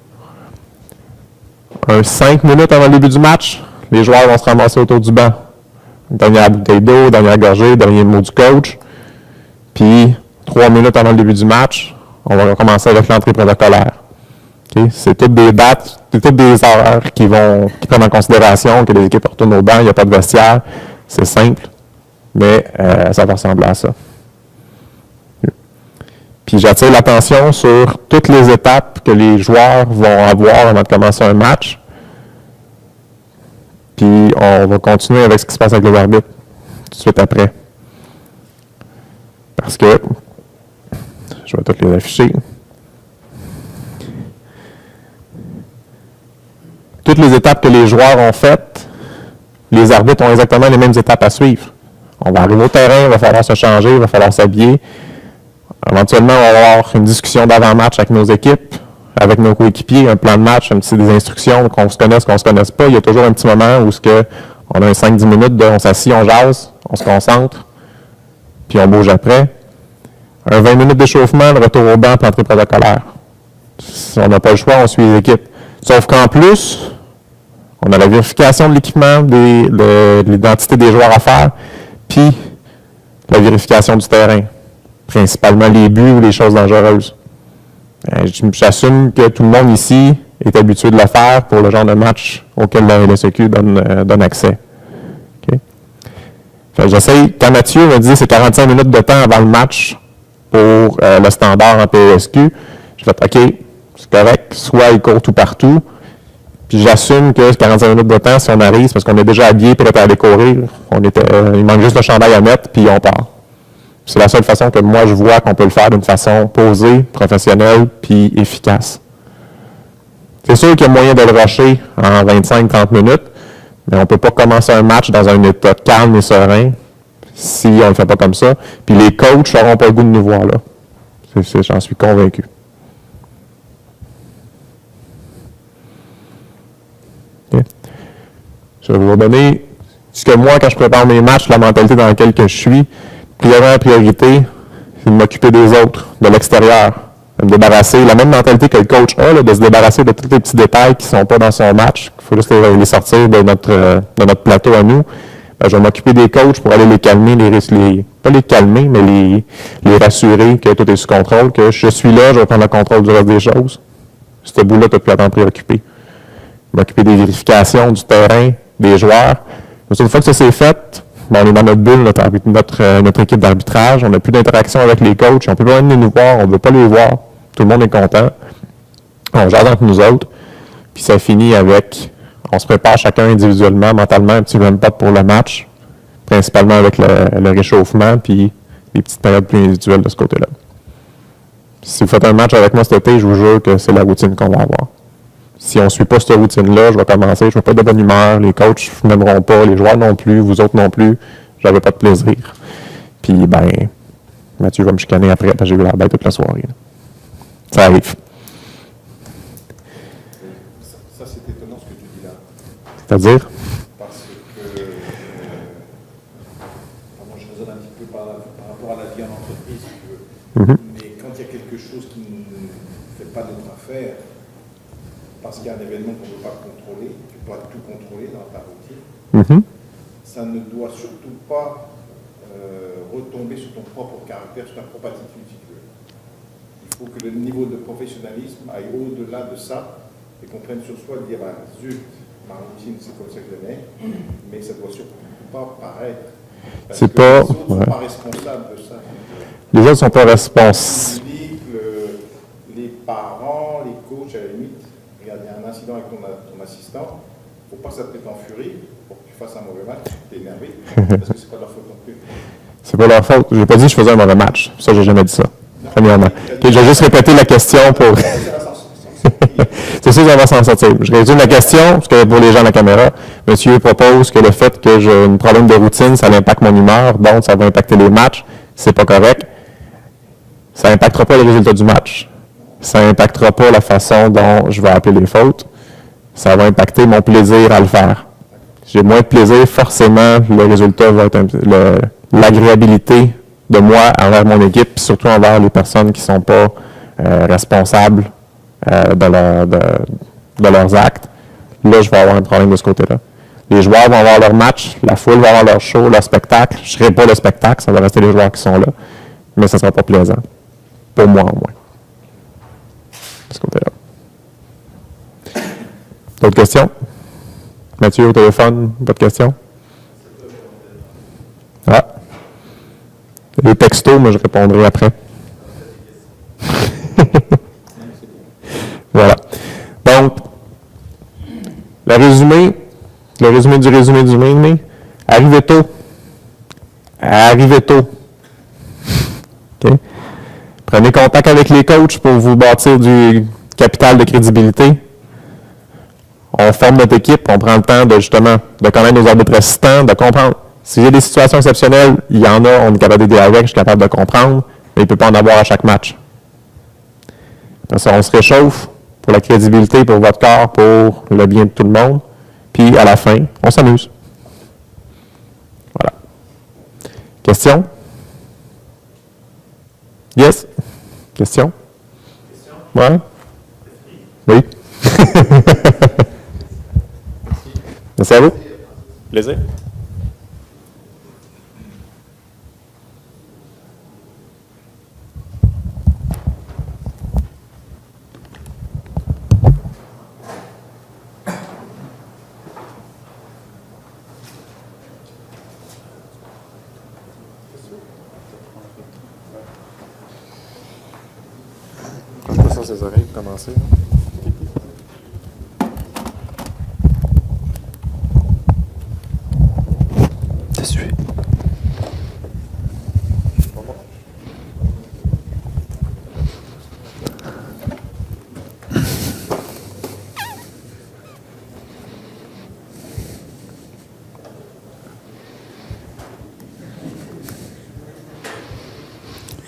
5 minutes avant le début du match, les joueurs vont se ramasser autour du banc. Dernière bouteille d'eau, dernière gorgée, dernier mot du coach. Puis, 3 minutes avant le début du match, on va commencer avec l'entrée protocolaire. Okay? C'est toutes des dates, c'est toutes des heures qui prennent en considération que les équipes retournent au banc, il n'y a pas de vestiaire. C'est simple, mais ça va ressembler à ça. Puis j'attire l'attention sur toutes les étapes que les joueurs vont avoir avant de commencer un match. Puis on va continuer avec ce qui se passe avec les arbitres tout de suite après. Parce que, je vais toutes les afficher. Toutes les étapes que les joueurs ont faites, les arbitres ont exactement les mêmes étapes à suivre. On va arriver au terrain, il va falloir se changer, il va falloir s'habiller. Éventuellement, on va avoir une discussion d'avant-match avec nos équipes, avec nos coéquipiers, un plan de match, des instructions, qu'on se connaisse, qu'on ne se connaisse pas. Il y a toujours un petit moment où on a un 5-10 minutes on s'assied, on jase, on se concentre, puis on bouge après. Un 20 minutes d'échauffement, le retour au banc, puis l'entrée protocolaire. Si on n'a pas le choix, on suit les équipes. Sauf qu'en plus, on a la vérification de l'équipement, de l'identité des joueurs à faire, puis la vérification du terrain. Principalement les buts ou les choses dangereuses. J'assume que tout le monde ici est habitué de le faire pour le genre de match auquel la LSEQ donne accès. Okay? J'essaye, quand Mathieu me dit c'est 45 minutes de temps avant le match pour le standard en PSQ, j'ai fait OK, c'est correct, soit il court tout partout, puis j'assume que 45 minutes de temps, si on arrive, c'est parce qu'on est déjà habillé pour aller courir, il manque juste le chandail à mettre, puis on part. C'est la seule façon que moi je vois qu'on peut le faire d'une façon posée, professionnelle, puis efficace. C'est sûr qu'il y a moyen de le rusher en 25-30 minutes, mais on ne peut pas commencer un match dans un état calme et serein si on ne le fait pas comme ça. Puis les coachs n'auront pas le goût de nous voir là. J'en suis convaincu. Okay. Je vais vous donner ce que moi, quand je prépare mes matchs, la mentalité dans laquelle je suis. Première priorité, c'est de m'occuper des autres, de l'extérieur. De me débarrasser, la même mentalité que le coach a, là, de se débarrasser de tous les petits détails qui ne sont pas dans son match, qu'il faut juste les sortir de notre plateau à nous. Ben, je vais m'occuper des coachs pour aller les calmer, pas les calmer, mais les rassurer que tout est sous contrôle, que je suis là, je vais prendre le contrôle du reste des choses. Ce bout-là, tu n'as plus à t'en préoccuper. M'occuper des vérifications du terrain, des joueurs. Une fois que ça s'est fait, on est dans notre bulle, notre équipe d'arbitrage, on n'a plus d'interaction avec les coachs, on ne peut pas venir nous voir, on ne veut pas les voir, tout le monde est content. On jase entre nous autres, puis ça finit avec, on se prépare chacun individuellement, mentalement, un petit ramp-up pour le match, principalement avec le réchauffement, puis les petites périodes plus individuelles de ce côté-là. Si vous faites un match avec moi cet été, je vous jure que c'est la routine qu'on va avoir. Si on ne suit pas cette routine-là, je vais commencer, je ne vais pas être de bonne humeur, les coachs ne m'aimeront pas, les joueurs non plus, vous autres non plus, je n'avais pas de plaisir. Puis, Mathieu va me chicaner après, parce que j'ai vu la bête toute la soirée. Ça arrive. Ça, c'est étonnant ce que tu dis là. C'est-à-dire? Parce que, moi je raisonne un petit peu par rapport à la vie en entreprise, si tu veux. Mais quand il y a quelque chose qui ne fait pas notre affaire, parce qu'il y a un événement qu'on ne peut pas contrôler, tu ne peux pas tout contrôler dans ta routine, ça ne doit surtout pas retomber sur ton propre caractère, sur ta propre attitude, si tu veux. Il faut que le niveau de professionnalisme aille au-delà de ça et qu'on prenne sur soi et dire, zut, ma routine, c'est comme ça que je l'aimais, mais ça ne doit surtout pas paraître. Parce que les autres ne sont pas responsables de ça. Les autres ne sont pas responsables. Les parents, les coachs, à la limite, regarde, il y a un incident avec ton assistant, il ne faut pas que ça te mette en furie pour que tu fasses un mauvais match, tu es énervé, parce que ce n'est pas leur faute non plus. C'est pas leur faute. Je n'ai pas dit que je faisais un mauvais match. Ça, j'ai jamais dit ça. Premièrement. Okay, je vais juste répéter la question pour... C'est sûr qu'on va s'en sortir. Je résume la question, parce que pour les gens à la caméra, monsieur propose que le fait que j'ai un problème de routine, ça impacte mon humeur, donc ça va impacter les matchs. C'est pas correct. Ça n'impactera pas le résultat du match. Ça n'impactera pas la façon dont je vais appeler les fautes. Ça va impacter mon plaisir à le faire. J'ai moins de plaisir, forcément, le résultat va être l'agréabilité de moi envers mon équipe, puis surtout envers les personnes qui ne sont pas responsables de leurs actes, là, je vais avoir un problème de ce côté-là. Les joueurs vont avoir leur match, la foule va avoir leur show, leur spectacle. Je ne serai pas le spectacle, ça va rester les joueurs qui sont là, mais ça ne sera pas plaisant. Pour moi, au moins. De ce côté-là. D'autres questions? Mathieu, au téléphone, pas de questions? Ah. Les textos, moi, je répondrai après. Voilà. Donc, le résumé du résumé, arrivez tôt. Arrivez tôt. OK? Prenez contact avec les coachs pour vous bâtir du capital de crédibilité. On forme notre équipe, on prend le temps de justement de connaître nos arbitres assistants, de comprendre. S'il y a des situations exceptionnelles, il y en a, on est capable d'aider avec, je suis capable de comprendre, mais il ne peut pas en avoir à chaque match. Parce qu'on se réchauffe pour la crédibilité, pour votre corps, pour le bien de tout le monde. Puis à la fin, on s'amuse. Voilà. Question? Yes? Question? Ouais? Oui? Merci à vous. Plaisir. Ça, ses oreilles pour commencer. Ça suit.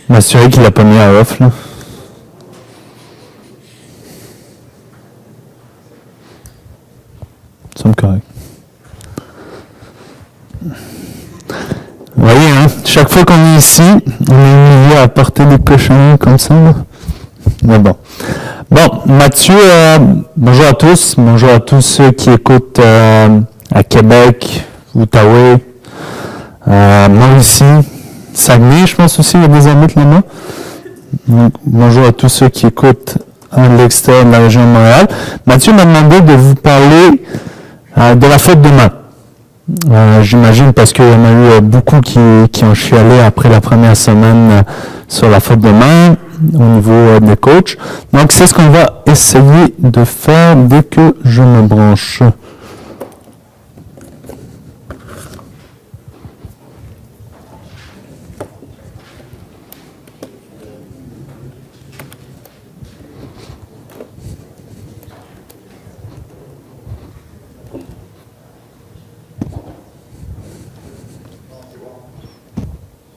M'assurer qu'il n'a pas mis à off, là. Ça me correct. Vous voyez, hein, chaque fois qu'on est ici, on est mis à porter des cochons comme ça, là. Mais bon. Bon, Mathieu, bonjour à tous. Bonjour à tous ceux qui écoutent à Québec, Outaouais, Mauricie, Saguenay, je pense aussi, il y a des amis là-bas. Donc, bonjour à tous ceux qui écoutent à l'extérieur de la région de Montréal. Mathieu m'a demandé de vous parler de la faute de main. J'imagine parce qu'il y en a eu beaucoup qui ont chialé après la première semaine sur la faute de main au niveau des coachs. Donc, c'est ce qu'on va essayer de faire dès que je me branche.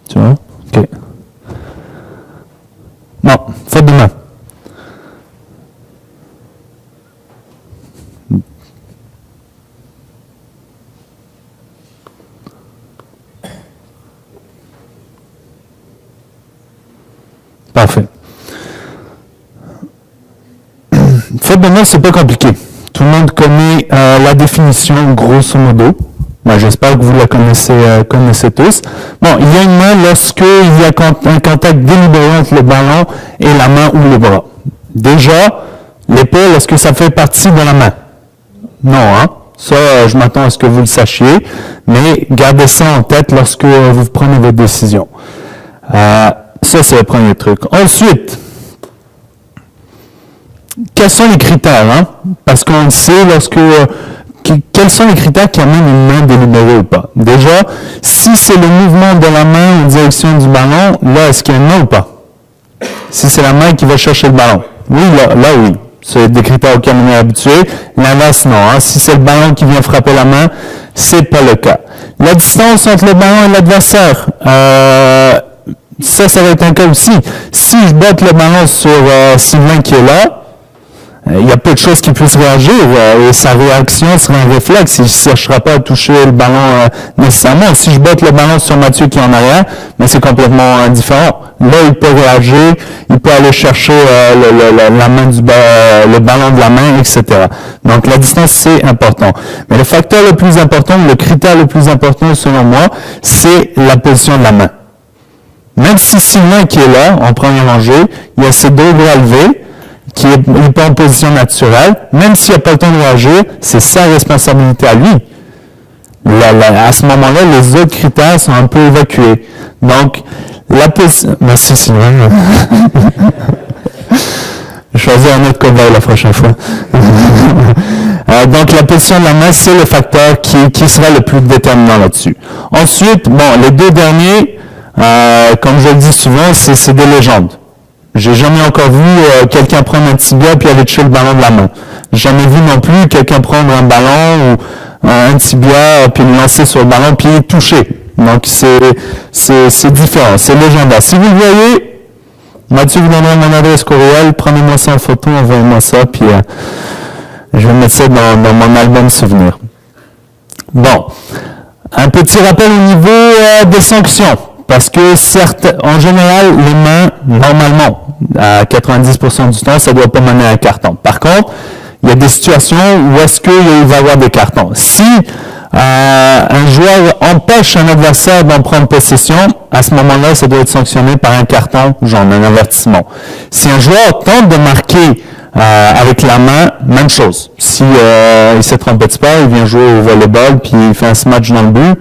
Tu vois? OK. Bon, faute de main. Parfait. Faute de main, c'est pas compliqué. Tout le monde connaît la définition grosso modo. Moi, j'espère que vous la connaissez tous. Bon, il y a une main lorsqu'il y a un contact délibéré entre le ballon et la main ou le bras. Déjà, l'épaule, est-ce que ça fait partie de la main? Non, hein? Ça, je m'attends à ce que vous le sachiez, mais gardez ça en tête lorsque vous prenez votre décision. Ça, c'est le premier truc. Ensuite, quels sont les critères? Hein? Parce qu'on le sait quels sont les critères qui amènent une main délibérée ou pas? Déjà, si c'est le mouvement de la main en direction du ballon, là, est-ce qu'il y a une main ou pas? Si c'est la main qui va chercher le ballon. Oui, là oui. C'est des critères auxquels on est habitué. L'inverse, non. Hein? Si c'est le ballon qui vient frapper la main, c'est pas le cas. La distance entre le ballon et l'adversaire, ça va être un cas aussi. Si je botte le ballon sur Sylvain qui est là, il y a peu de choses qui puissent réagir et sa réaction sera un réflexe. Il ne cherchera pas à toucher le ballon nécessairement. Si je botte le ballon sur Mathieu qui est en arrière, mais c'est complètement différent. Là, il peut réagir, il peut aller chercher la main le ballon de la main, etc. Donc, la distance, c'est important. Mais le facteur le plus important, le critère le plus important selon moi, c'est la position de la main. Même si Sylvain qui est là, en premier rangée, il a ses deux bras levés, qui n'est pas en position naturelle, même s'il n'a pas le temps de réagir, c'est sa responsabilité à lui. À ce moment-là, les autres critères sont un peu évacués. Donc, la position... Merci Sylvain. Je vais choisir un autre cobaye la prochaine fois. Donc, la position de la main, c'est le facteur qui sera le plus déterminant là-dessus. Ensuite, les deux derniers, comme je le dis souvent, c'est des légendes. J'ai jamais encore vu quelqu'un prendre un tibia puis aller toucher le ballon de la main. J'ai jamais vu non plus quelqu'un prendre un ballon ou un tibia puis le lancer sur le ballon puis toucher. Donc c'est différent, c'est légendaire. Si vous le voyez, Mathieu vous donnera mon adresse courriel, prenez-moi ça en photo, envoyez-moi ça puis je vais mettre ça dans mon album souvenir. Bon, un petit rappel au niveau des sanctions. Parce que certes, en général, les mains, normalement, à 90% du temps, ça ne doit pas mener à un carton. Par contre, il y a des situations où est-ce qu'il va y avoir des cartons. Si un joueur empêche un adversaire d'en prendre possession, à ce moment-là, ça doit être sanctionné par un carton, genre un avertissement. Si un joueur tente de marquer avec la main, même chose. Si il s'est trompé de sport, il vient jouer au volleyball, puis il fait un smash dans le but,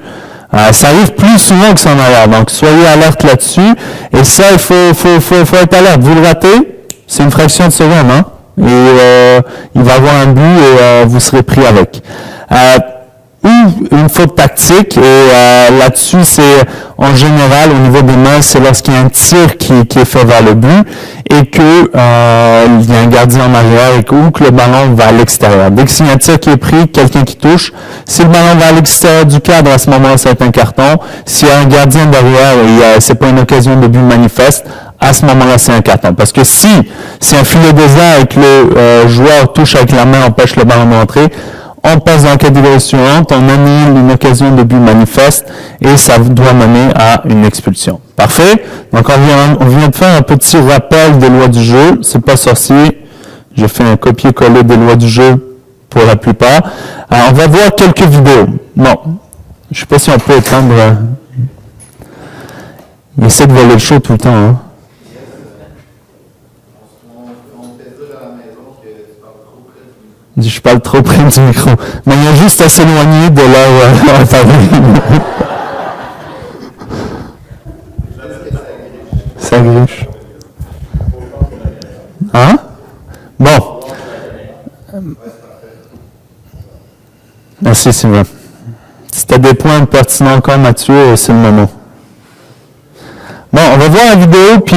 ça arrive plus souvent que ça en arrière. Donc, soyez alerte là-dessus. Et ça, il faut être alerte. Vous le ratez, c'est une fraction de seconde, hein? Et il va avoir un but et vous serez pris avec. Ou une faute tactique, et là-dessus, c'est en général, au niveau des mains, c'est lorsqu'il y a un tir qui est fait vers le but et que il y a un gardien en arrière ou que le ballon va à l'extérieur. Dès qu'il y a un tir qui est pris, quelqu'un qui touche, si le ballon va à l'extérieur du cadre, à ce moment-là, ça va être un carton. S'il y a un gardien derrière et c'est pas une occasion de but manifeste, à ce moment-là, c'est un carton. Parce que si c'est un filet désert et que le joueur touche avec la main, empêche le ballon d'entrer, on passe dans la catégorie suivante, on annule une occasion de but manifeste et ça doit mener à une expulsion. Parfait? Donc, on vient de faire un petit rappel des lois du jeu. C'est pas sorcier. J'ai fait un copier-coller des lois du jeu pour la plupart. Alors, on va voir quelques vidéos. Bon, je sais pas si on peut étendre. Il essaie de voler le show tout le temps, hein? Je parle trop près du micro. Mais il y a juste à s'éloigner de là où on va parler. Ça griche. Hein? Bon. Merci, Sylvain. Si tu as des points pertinents encore, Mathieu, c'est le moment. Bon, on va voir la vidéo, puis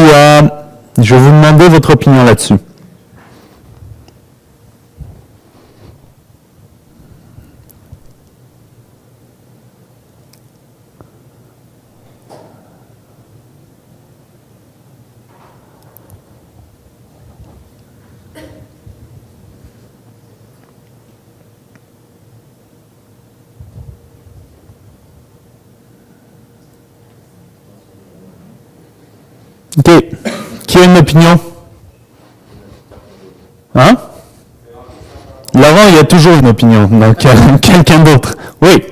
je vais vous demander votre opinion là-dessus. OK. Qui a une opinion? Hein? Laurent, il y a toujours une opinion. Donc, quelqu'un d'autre. Oui.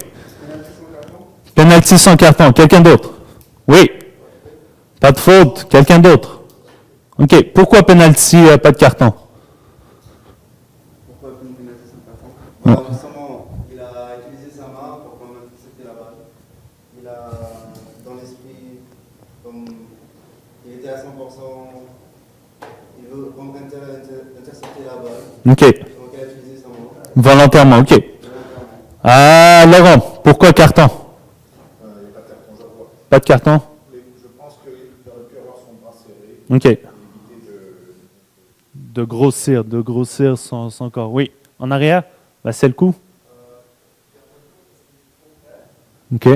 Penalty sans carton. Quelqu'un d'autre. Oui. Pas de faute. Quelqu'un d'autre. OK. Pourquoi penalty, pas de carton? Pourquoi penalty sans carton? Justement, il a utilisé sa main pour intercepter la balle. Il a, dans l'esprit, comme il était à 100%, il veut prendre intercepter la balle. OK. Donc il a utilisé sa main. Volontairement, OK. Laurent, pourquoi carton? Il n'y a pas de carton, je vois. Pas de carton? Je pense qu'il aurait pu avoir son bras serré OK. et éviter De grossir son corps. Oui. En arrière? Ben, c'est le coup. OK.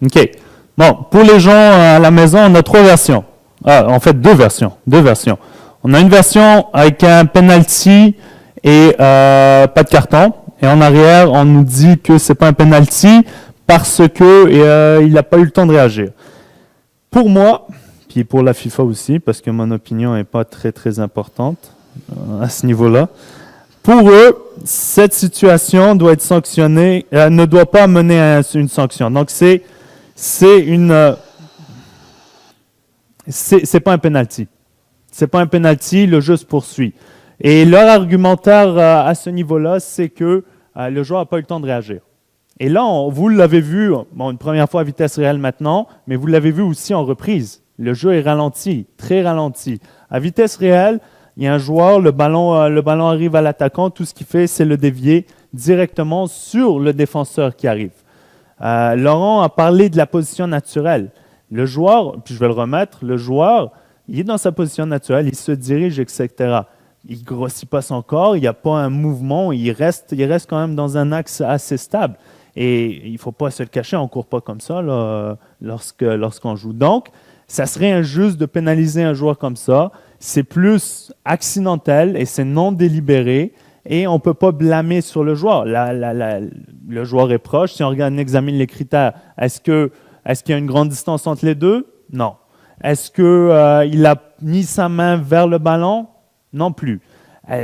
OK. Bon, pour les gens à la maison, on a 3 versions. En fait, 2 versions. 2 versions. On a une version avec un penalty et pas de carton. Et en arrière, on nous dit que c'est pas un penalty parce que il n'a pas eu le temps de réagir. Pour moi, puis pour la FIFA aussi, parce que mon opinion n'est pas très très importante à ce niveau-là, pour eux, cette situation doit être sanctionnée, ne doit pas mener à une sanction. Donc c'est pas un penalty. C'est pas un penalty, le jeu se poursuit. Et leur argumentaire à ce niveau-là, c'est que le joueur n'a pas eu le temps de réagir. Et là, vous l'avez vu, une première fois à vitesse réelle maintenant, mais vous l'avez vu aussi en reprise. Le jeu est ralenti, très ralenti. À vitesse réelle, il y a un joueur, le ballon arrive à l'attaquant, tout ce qu'il fait, c'est le dévier directement sur le défenseur qui arrive. Laurent a parlé de la position naturelle. Le joueur, puis je vais le remettre, le joueur, il est dans sa position naturelle, il se dirige, etc. Il ne grossit pas son corps, il n'y a pas un mouvement, il reste quand même dans un axe assez stable. Et il ne faut pas se le cacher, on ne court pas comme ça là, lorsqu'on joue. Donc, ça serait injuste de pénaliser un joueur comme ça. C'est plus accidentel et c'est non délibéré. Et on ne peut pas blâmer sur le joueur. Le joueur est proche. Si on examine les critères, est-ce qu'il y a une grande distance entre les deux? Non. Est-ce qu'il a mis sa main vers le ballon? Non plus.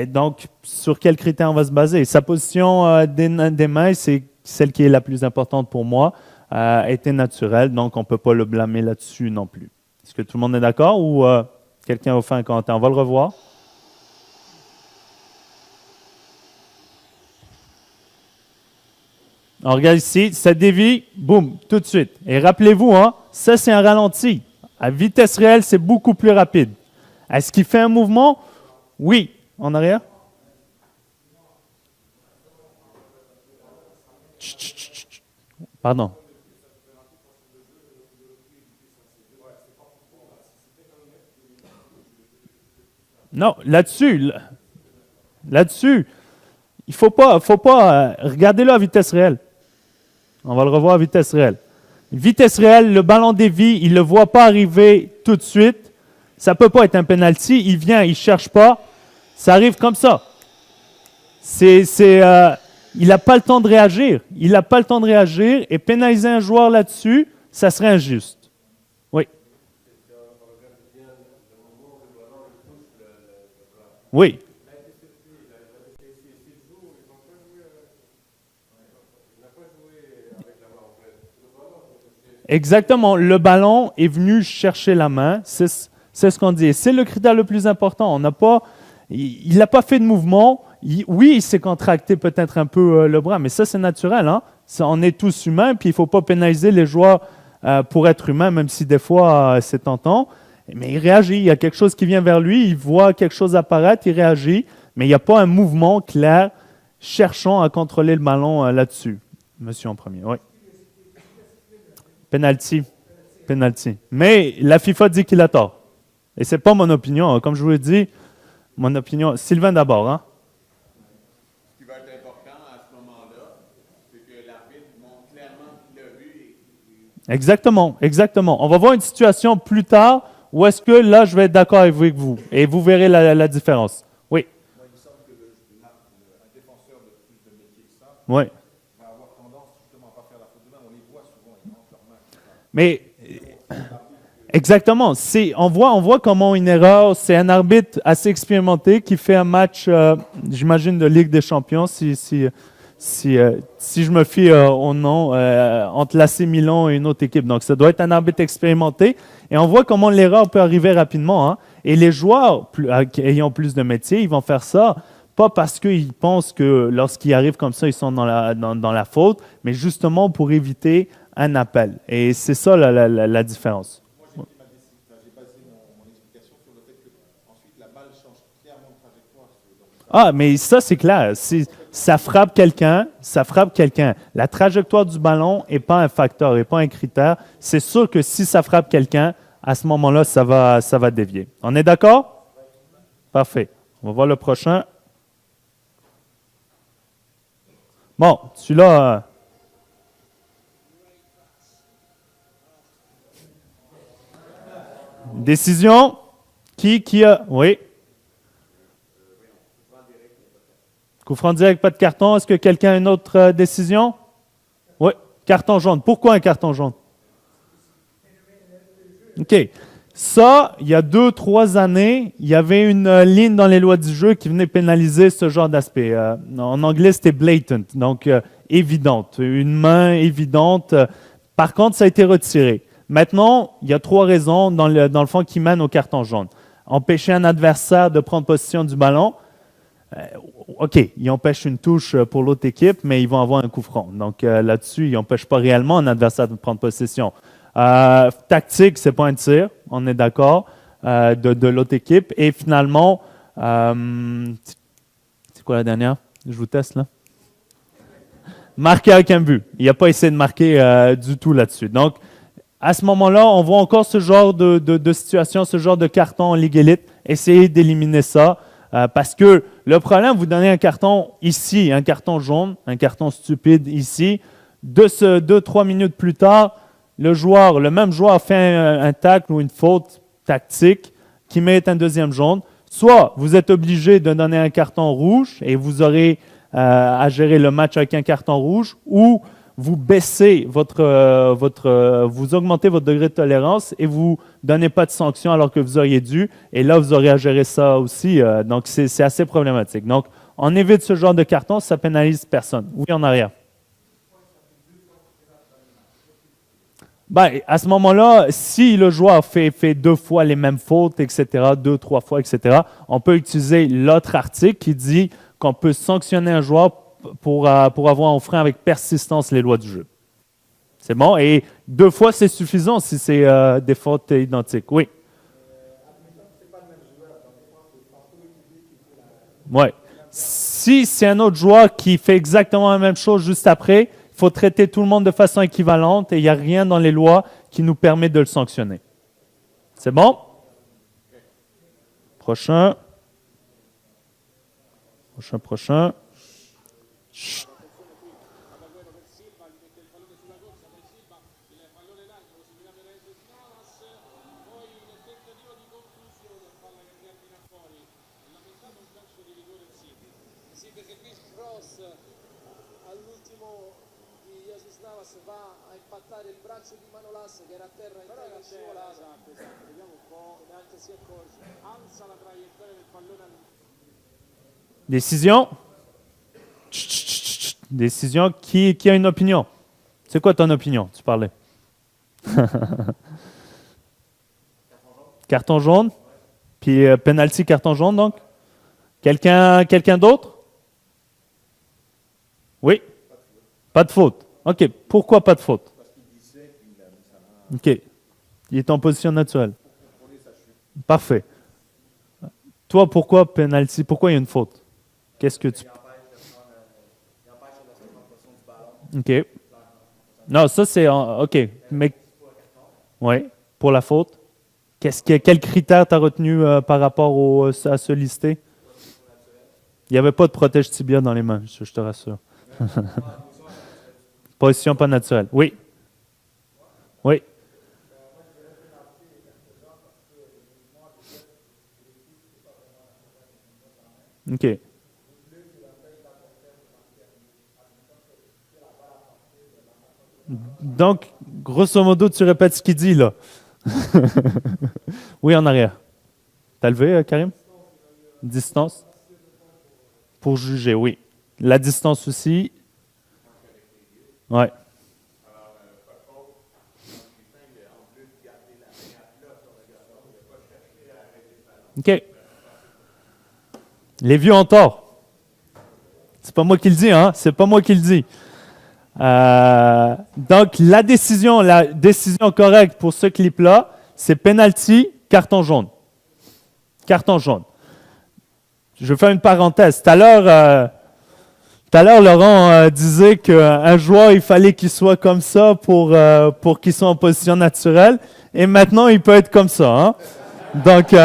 Donc, sur quels critères on va se baser? Sa position des mains, c'est celle qui est la plus importante pour moi, était naturelle, donc on ne peut pas le blâmer là-dessus non plus. Est-ce que tout le monde est d'accord ou quelqu'un va faire un commentaire? On va le revoir. On regarde ici, ça dévie, boum, tout de suite. Et rappelez-vous, ça c'est un ralenti. À vitesse réelle, c'est beaucoup plus rapide. Est-ce qu'il fait un mouvement? Oui. En arrière? Pardon. Non, là-dessus, il faut pas regardez-le à vitesse réelle. On va le revoir à vitesse réelle. Vitesse réelle, le ballon dévie, il ne le voit pas arriver tout de suite. Ça ne peut pas être un penalty. Il vient, il ne cherche pas. Ça arrive comme ça. Il n'a pas le temps de réagir. Il n'a pas le temps de réagir et pénaliser un joueur là-dessus, ça serait injuste. Oui. Oui. Exactement. Le ballon est venu chercher la main. C'est ce qu'on dit. C'est le critère le plus important. Il n'a pas fait de mouvement. Oui, il s'est contracté peut-être un peu le bras, mais ça, c'est naturel. On est tous humains, puis il ne faut pas pénaliser les joueurs pour être humains, même si des fois, c'est tentant. Mais il réagit. Il y a quelque chose qui vient vers lui. Il voit quelque chose apparaître. Il réagit. Mais il n'y a pas un mouvement clair cherchant à contrôler le ballon là-dessus. Monsieur en premier, oui. Penalty. Mais la FIFA dit qu'il a tort. Et ce n'est pas mon opinion. Comme je vous l'ai dit, mon opinion. Sylvain d'abord. Ce qui va être important à ce moment-là, c'est que l'arbitre montre clairement qu'il l'a vu. Exactement. On va voir une situation plus tard où est-ce que là, je vais être d'accord avec vous. Et vous verrez la différence. Oui. Moi, il me semble que un défenseur de plus de métier que ça Oui. va avoir tendance justement à ne pas faire la faute de main. On les voit souvent, ils rentrent leurs mains. Mais exactement. On voit comment une erreur, c'est un arbitre assez expérimenté qui fait un match, j'imagine, de Ligue des Champions, si je me fie au nom, entre l'AC Milan et une autre équipe. Donc, ça doit être un arbitre expérimenté. Et on voit comment l'erreur peut arriver rapidement. Et les joueurs ayant plus de métier, ils vont faire ça, pas parce qu'ils pensent que lorsqu'ils arrivent comme ça, ils sont dans la faute, mais justement pour éviter un appel. Et c'est ça la différence. Moi, j'ai basé mon explication sur le fait que ensuite la balle change clairement de trajectoire. Mais ça, c'est clair. Ça frappe quelqu'un. La trajectoire du ballon n'est pas un facteur, n'est pas un critère. C'est sûr que si ça frappe quelqu'un, à ce moment-là, ça va dévier. On est d'accord? Parfait. On va voir le prochain. Bon, celui-là... Décision. Qui a... Oui. Coup franc direct, pas de carton. Est-ce que quelqu'un a une autre décision? Oui. Carton jaune. Pourquoi un carton jaune? OK. Ça, il y a 2-3 années, il y avait une ligne dans les lois du jeu qui venait pénaliser ce genre d'aspect. En anglais, c'était blatant, donc évidente, une main évidente. Par contre, ça a été retiré. Maintenant, il y a 3 raisons dans le fond qui mènent au carton jaune. Empêcher un adversaire de prendre possession du ballon. OK, ils empêchent une touche pour l'autre équipe, mais ils vont avoir un coup franc. Donc là-dessus, ils n'empêchent pas réellement un adversaire de prendre possession. Tactique, c'est pas un tir, on est d'accord, de l'autre équipe. Et finalement, c'est quoi la dernière? Je vous teste là. Marquer avec un but. Il n'a pas essayé de marquer du tout là-dessus. Donc, à ce moment-là, on voit encore ce genre de situation, ce genre de carton en Ligue Élite. Essayez d'éliminer ça. Parce que le problème, vous donnez un carton ici, un carton jaune, un carton stupide ici. 2-3 minutes plus tard, le même joueur fait un tacle ou une faute tactique qui mérite un deuxième jaune. Soit vous êtes obligé de donner un carton rouge et vous aurez à gérer le match avec un carton rouge, ou vous baissez vous augmentez votre degré de tolérance et vous ne donnez pas de sanction alors que vous auriez dû. Et là, vous aurez à gérer ça aussi. Donc, c'est assez problématique. Donc, on évite ce genre de carton, ça pénalise personne. Oui, en arrière. À ce moment-là, si le joueur fait 2 fois les mêmes fautes, etc., 2-3 fois, etc., on peut utiliser l'autre article qui dit qu'on peut sanctionner un joueur pour avoir enfreint avec persistance les lois du jeu. C'est bon? Et 2 fois, c'est suffisant si c'est des fautes identiques. Oui? Oui. Si c'est un autre joueur qui fait exactement la même chose juste après, il faut traiter tout le monde de façon équivalente et il n'y a rien dans les lois qui nous permet de le sanctionner. C'est bon? Prochain. Chut. Décision. Décision. Qui a une opinion? C'est quoi ton opinion? Tu parlais. Carton jaune. Puis penalty, carton jaune, donc. Quelqu'un d'autre? Oui? Pas de faute. OK. Pourquoi pas de faute? OK. Il est en position naturelle. Parfait. Toi, pourquoi penalty? Pourquoi il y a une faute? Qu'est-ce que tu... OK. Non, ça c'est... OK. Mais... Oui, pour la faute. Quel critère tu as retenu par rapport à ce listé? Il n'y avait pas de protège tibia dans les mains, je te rassure. Position pas naturelle. Oui. Oui. OK. Donc, grosso modo, tu répètes ce qu'il dit, là. Oui, en arrière. T'as levé, Karim? Distance? Pour juger, oui. La distance aussi. Oui. OK. Les vieux ont tort. C'est pas moi qui le dis, hein? C'est pas moi qui le dis. Donc, la décision correcte pour ce clip-là, c'est penalty, carton jaune. Carton jaune. Je vais faire une parenthèse. Tout à l'heure, Laurent disait qu'un joueur, il fallait qu'il soit comme ça pour qu'il soit en position naturelle. Et maintenant, il peut être comme ça. Hein? Donc...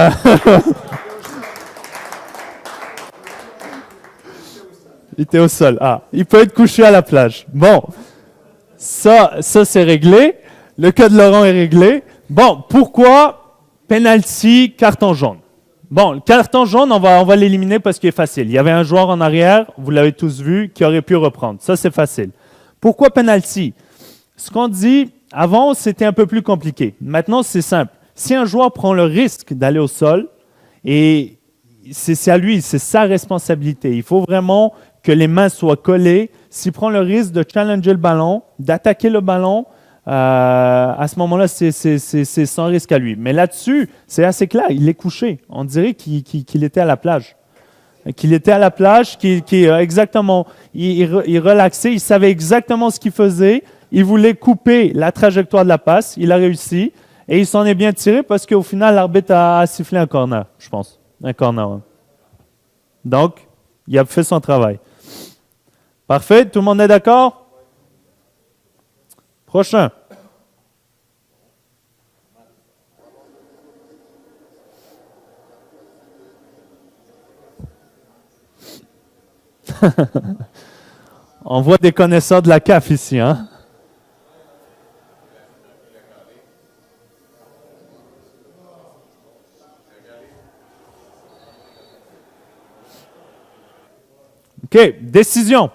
Il était au sol. Ah, il peut être couché à la plage. Bon, ça c'est réglé. Le cas de Laurent est réglé. Bon, pourquoi Penalty, carton jaune. Bon, le carton jaune, on va l'éliminer parce qu'il est facile. Il y avait un joueur en arrière, vous l'avez tous vu, qui aurait pu reprendre. Ça, c'est facile. Pourquoi penalty? Ce qu'on dit, avant, c'était un peu plus compliqué. Maintenant, c'est simple. Si un joueur prend le risque d'aller au sol, et c'est à lui, c'est sa responsabilité. Il faut vraiment que les mains soient collées. S'il prend le risque de challenger le ballon, d'attaquer le ballon, à ce moment-là, c'est sans risque à lui. Mais là-dessus, c'est assez clair. Il est couché. On dirait qu'il était à la plage. Qu'il était à la plage, exactement, il relaxait, il savait exactement ce qu'il faisait. Il voulait couper la trajectoire de la passe. Il a réussi. Et il s'en est bien tiré parce qu'au final, l'arbitre a sifflé un corner, je pense. Un corner. Ouais. Donc, il a fait son travail. Parfait. Tout le monde est d'accord? Prochain. On voit des connaisseurs de la CAF ici, hein? OK, décision.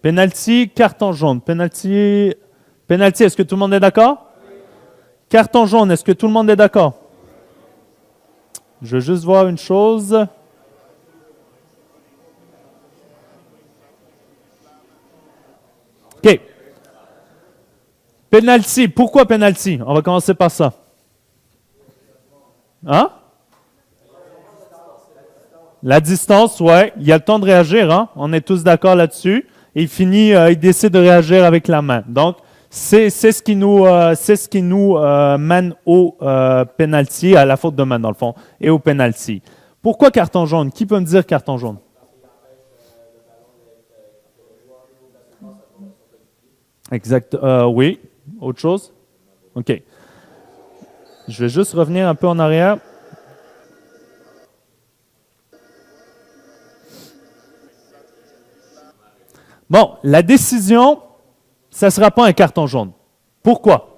Penalty, carton jaune. Penalty, est-ce que tout le monde est d'accord? Carton jaune, est-ce que tout le monde est d'accord? Je veux juste voir une chose. OK. Penalty, pourquoi penalty? On va commencer par ça. Hein? La distance, ouais. Il y a le temps de réagir, hein? On est tous d'accord là-dessus. Et il décide de réagir avec la main. Donc, c'est ce qui nous mène au penalty, à la faute de main dans le fond, et au penalty. Pourquoi carton jaune? Qui peut me dire carton jaune? Exact. Oui. Autre chose? OK. Je vais juste revenir un peu en arrière. Bon, la décision, ça ne sera pas un carton jaune. Pourquoi?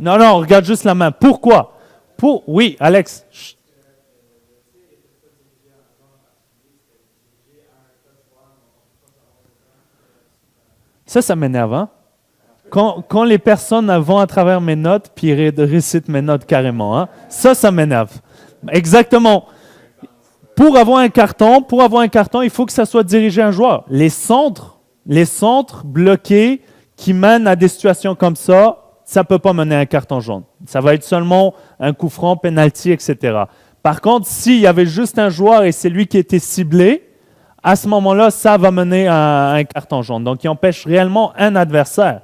Non, on regarde juste la main. Pourquoi? Oui, Alex. Chut. Ça m'énerve, hein? Quand les personnes vont à travers mes notes, puis ils récitent mes notes carrément, hein? Ça m'énerve. Exactement. Pour avoir un carton, il faut que ça soit dirigé à un joueur. Les centres bloqués qui mènent à des situations comme ça ne peut pas mener à un carton jaune. Ça va être seulement un coup franc, penalty, etc. Par contre, s'il y avait juste un joueur et c'est lui qui était ciblé, à ce moment-là, ça va mener à un carton jaune. Donc, il empêche réellement un adversaire.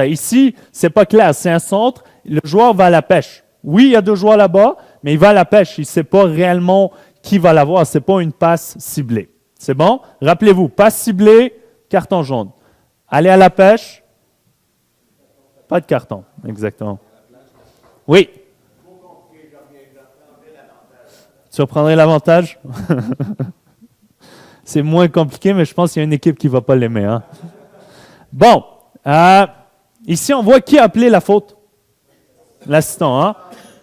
Ici, c'est pas clair. C'est un centre. Le joueur va à la pêche. Oui, il y a deux joueurs là-bas, mais il va à la pêche. Il ne sait pas réellement qui va l'avoir. Ce n'est pas une passe ciblée. C'est bon? Rappelez-vous, passe ciblée, carton jaune. Aller à la pêche, pas de carton. Exactement. Oui. Tu reprendrais l'avantage? C'est moins compliqué, mais je pense qu'il y a une équipe qui ne va pas l'aimer. Hein? Bon. Ici, on voit qui a appelé la faute. L'assistant. Hein?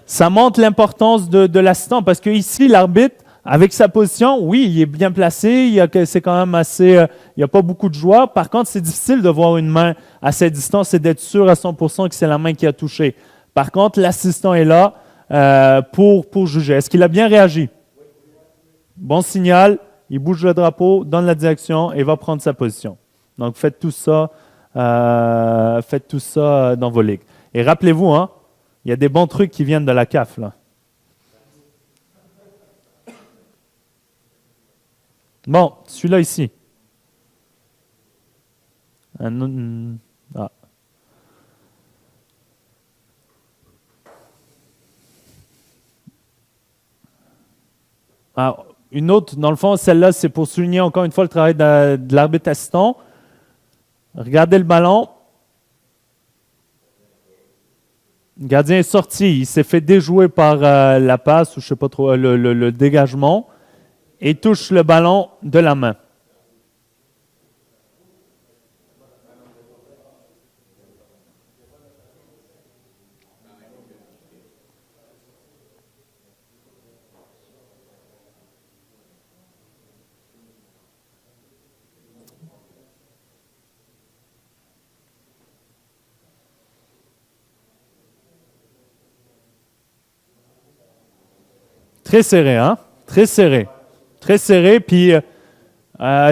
Ça montre l'importance de l'assistant parce que ici, l'arbitre, avec sa position, oui, il est bien placé, c'est quand même assez, il n'y a pas beaucoup de joueurs. Par contre, c'est difficile de voir une main à cette distance et d'être sûr à 100% que c'est la main qui a touché. Par contre, l'assistant est là pour juger. Est-ce qu'il a bien réagi? Bon signal, il bouge le drapeau, donne la direction et va prendre sa position. Donc, faites tout ça dans vos ligues. Et rappelez-vous, hein, il y a des bons trucs qui viennent de la CAF, là. Bon, celui-là ici. Une autre, dans le fond, celle-là, c'est pour souligner encore une fois le travail de l'arbitre assistant. Regardez le ballon. Le gardien est sorti. Il s'est fait déjouer par la passe, ou je ne sais pas trop, le dégagement, et touche le ballon de la main. Très serré, hein? Très serré. Très serré, puis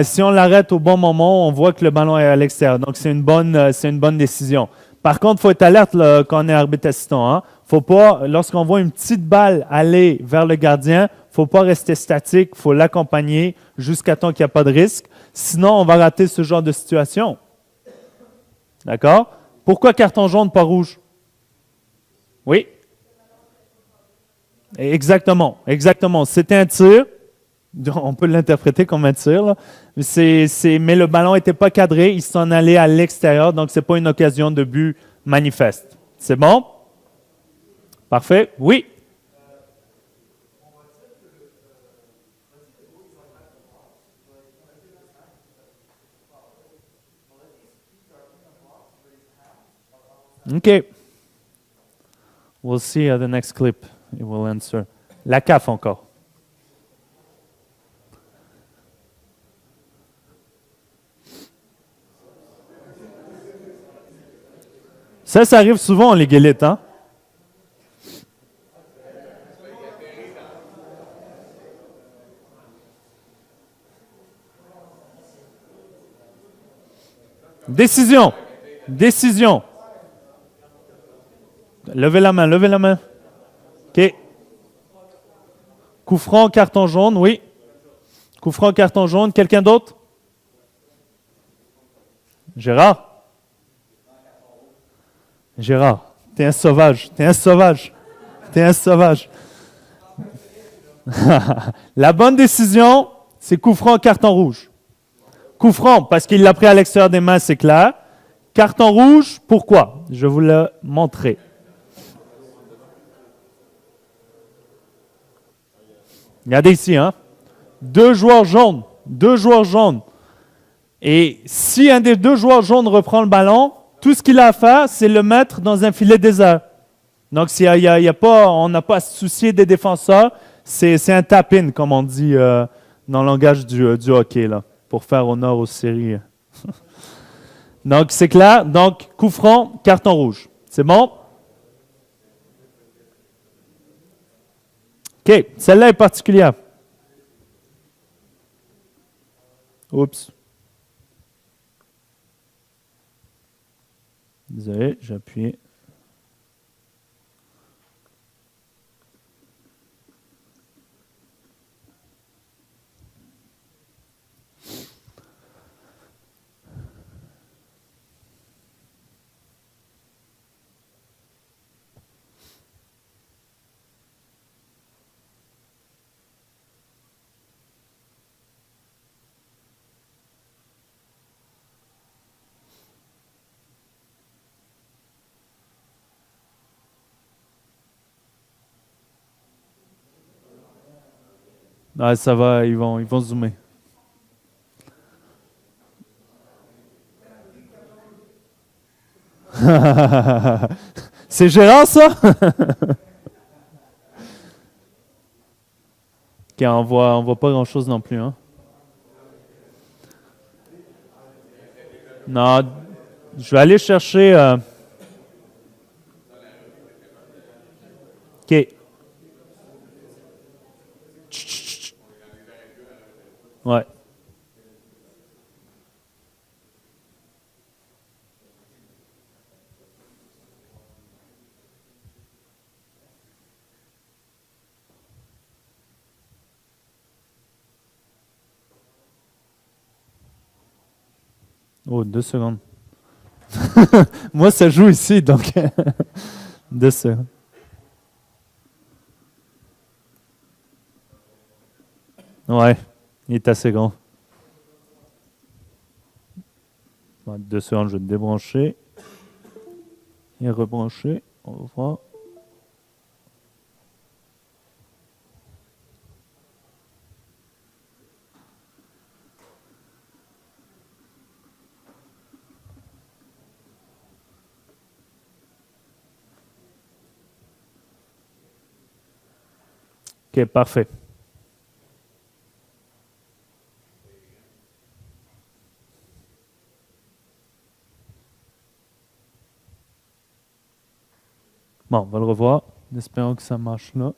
si on l'arrête au bon moment, on voit que le ballon est à l'extérieur. Donc, c'est une bonne décision. Par contre, il faut être alerte là, quand on est arbitre assistant. Hein? Faut pas, lorsqu'on voit une petite balle aller vers le gardien, il ne faut pas rester statique, il faut l'accompagner jusqu'à temps qu'il n'y a pas de risque. Sinon, on va rater ce genre de situation. D'accord? Pourquoi carton jaune, pas rouge? Oui? Exactement, exactement. C'était un tir. On peut l'interpréter comme un tir, là. Mais le ballon n'était pas cadré, il s'en allait à l'extérieur, donc ce n'est pas une occasion de but manifeste. C'est bon? Parfait? Oui? OK. We'll see at the next clip. It will answer. La CAF encore. Ça arrive souvent, les guélites, hein? Décision. Décision. Levez la main, levez la main. OK. Coup franc, carton jaune, oui. Coup franc, carton jaune. Quelqu'un d'autre? Gérard? Gérard, t'es un sauvage, t'es un sauvage, t'es un sauvage. La bonne décision, c'est coup franc, carton rouge. Coup franc, parce qu'il l'a pris à l'extérieur des mains, c'est clair. Carton rouge, pourquoi? Je vais vous le montrer. Regardez ici, hein? Deux joueurs jaunes. Et si un des deux joueurs jaunes reprend le ballon, tout ce qu'il a à faire, c'est le mettre dans un filet désert. Donc, on n'a pas à se soucier des défenseurs. C'est un tap-in, comme on dit dans le langage du hockey, là, pour faire honneur aux séries. Donc, c'est clair. Donc, coup franc, carton rouge. C'est bon? OK. Celle-là est particulière. Oups. Désolé, j'ai appuyé. Ah, ça va, ils vont zoomer. C'est Gérard, ça? OK, on voit pas grand-chose non plus. Hein? Non, je vais aller chercher... OK. Ouais. Oh, 2 secondes. Moi, ça joue ici, donc 2 secondes. Ouais, il est assez grand. 2 secondes, je vais te débrancher. Et rebrancher. On va voir. OK, parfait. Bon, on va le revoir. En espérant que ça marche là.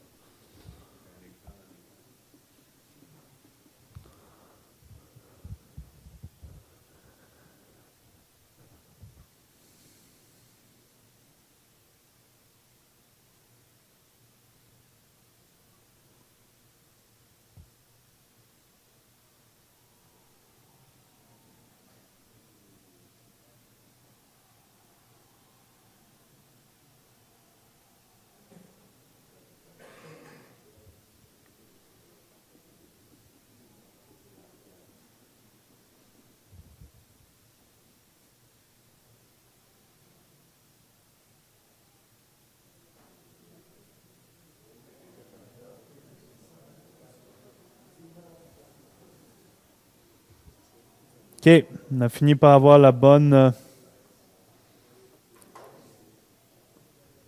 OK. On a fini par avoir la bonne...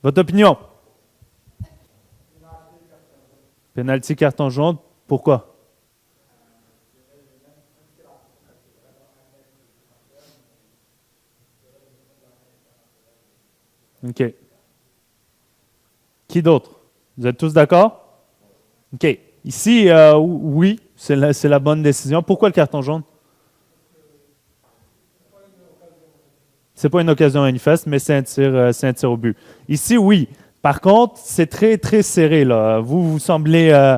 Votre opinion? Penalty, carton jaune. Pourquoi? OK. Qui d'autre? Vous êtes tous d'accord? OK. Ici, oui, c'est la bonne décision. Pourquoi le carton jaune? C'est pas une occasion manifeste, mais c'est un tir au but. Ici, oui. Par contre, c'est très, très serré, là. Vous semblez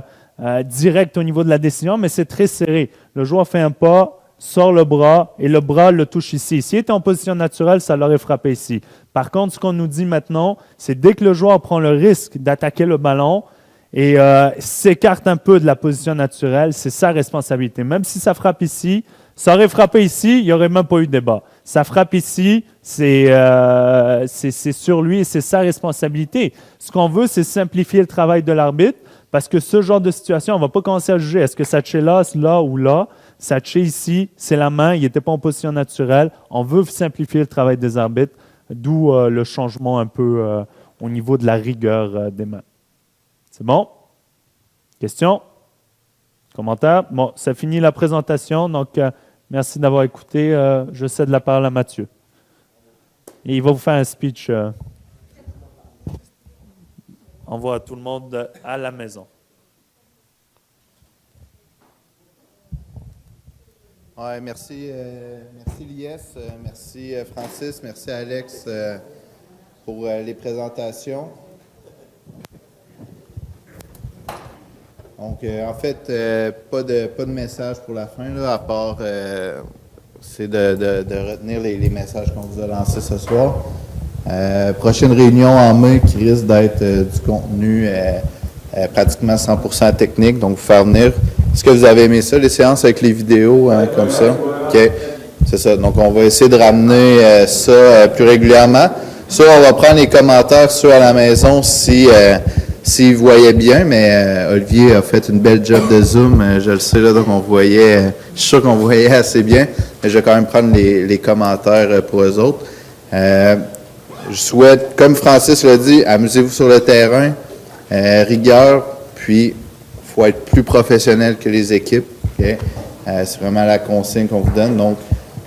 direct au niveau de la décision, mais c'est très serré. Le joueur fait un pas, sort le bras, et le bras le touche ici. S'il était en position naturelle, ça l'aurait frappé ici. Par contre, ce qu'on nous dit maintenant, c'est dès que le joueur prend le risque d'attaquer le ballon et s'écarte un peu de la position naturelle, c'est sa responsabilité. Même si ça frappe ici, ça aurait frappé ici, il n'y aurait même pas eu de débat. Ça frappe ici, c'est sur lui et c'est sa responsabilité. Ce qu'on veut, c'est simplifier le travail de l'arbitre parce que ce genre de situation, on ne va pas commencer à juger. Est-ce que Satché là ou là? Satché ici, c'est la main, il n'était pas en position naturelle. On veut simplifier le travail des arbitres, d'où le changement un peu au niveau de la rigueur des mains. C'est bon? Questions? Commentaires? Bon, ça finit la présentation, donc merci d'avoir écouté. Je cède la parole à Mathieu. Et il va vous faire un speech. Envoie à tout le monde à la maison. Ouais, merci Lies, merci Francis, merci Alex pour les présentations. Donc, en fait, pas de message pour la fin, là, à part c'est de retenir les messages qu'on vous a lancés ce soir. Prochaine réunion en mai qui risque d'être du contenu pratiquement 100% technique, donc vous faire venir. Est-ce que vous avez aimé ça, les séances avec les vidéos comme ça? OK, c'est ça. Donc, on va essayer de ramener ça plus régulièrement. Ça, on va prendre les commentaires sur à la maison s'ils voyaient bien, mais Olivier a fait une belle job de zoom, je le sais, là, donc je suis sûr qu'on voyait assez bien, mais je vais quand même prendre les commentaires pour eux autres. Je souhaite, comme Francis l'a dit, amusez-vous sur le terrain, rigueur, puis il faut être plus professionnel que les équipes. Okay? C'est vraiment la consigne qu'on vous donne. Donc,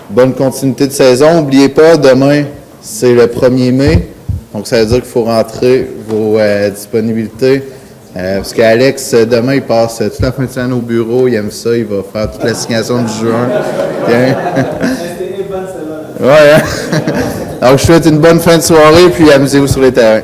bonne continuité de saison. N'oubliez pas, demain, c'est le 1er mai. Donc, ça veut dire qu'il faut rentrer vos disponibilités. Parce qu'Alex, demain, il passe toute la fin de semaine au bureau. Il aime ça. Il va faire toute l'assignation du juin. Okay? Ouais, hein? Donc, je vous souhaite une bonne fin de soirée, puis amusez-vous sur les terrains.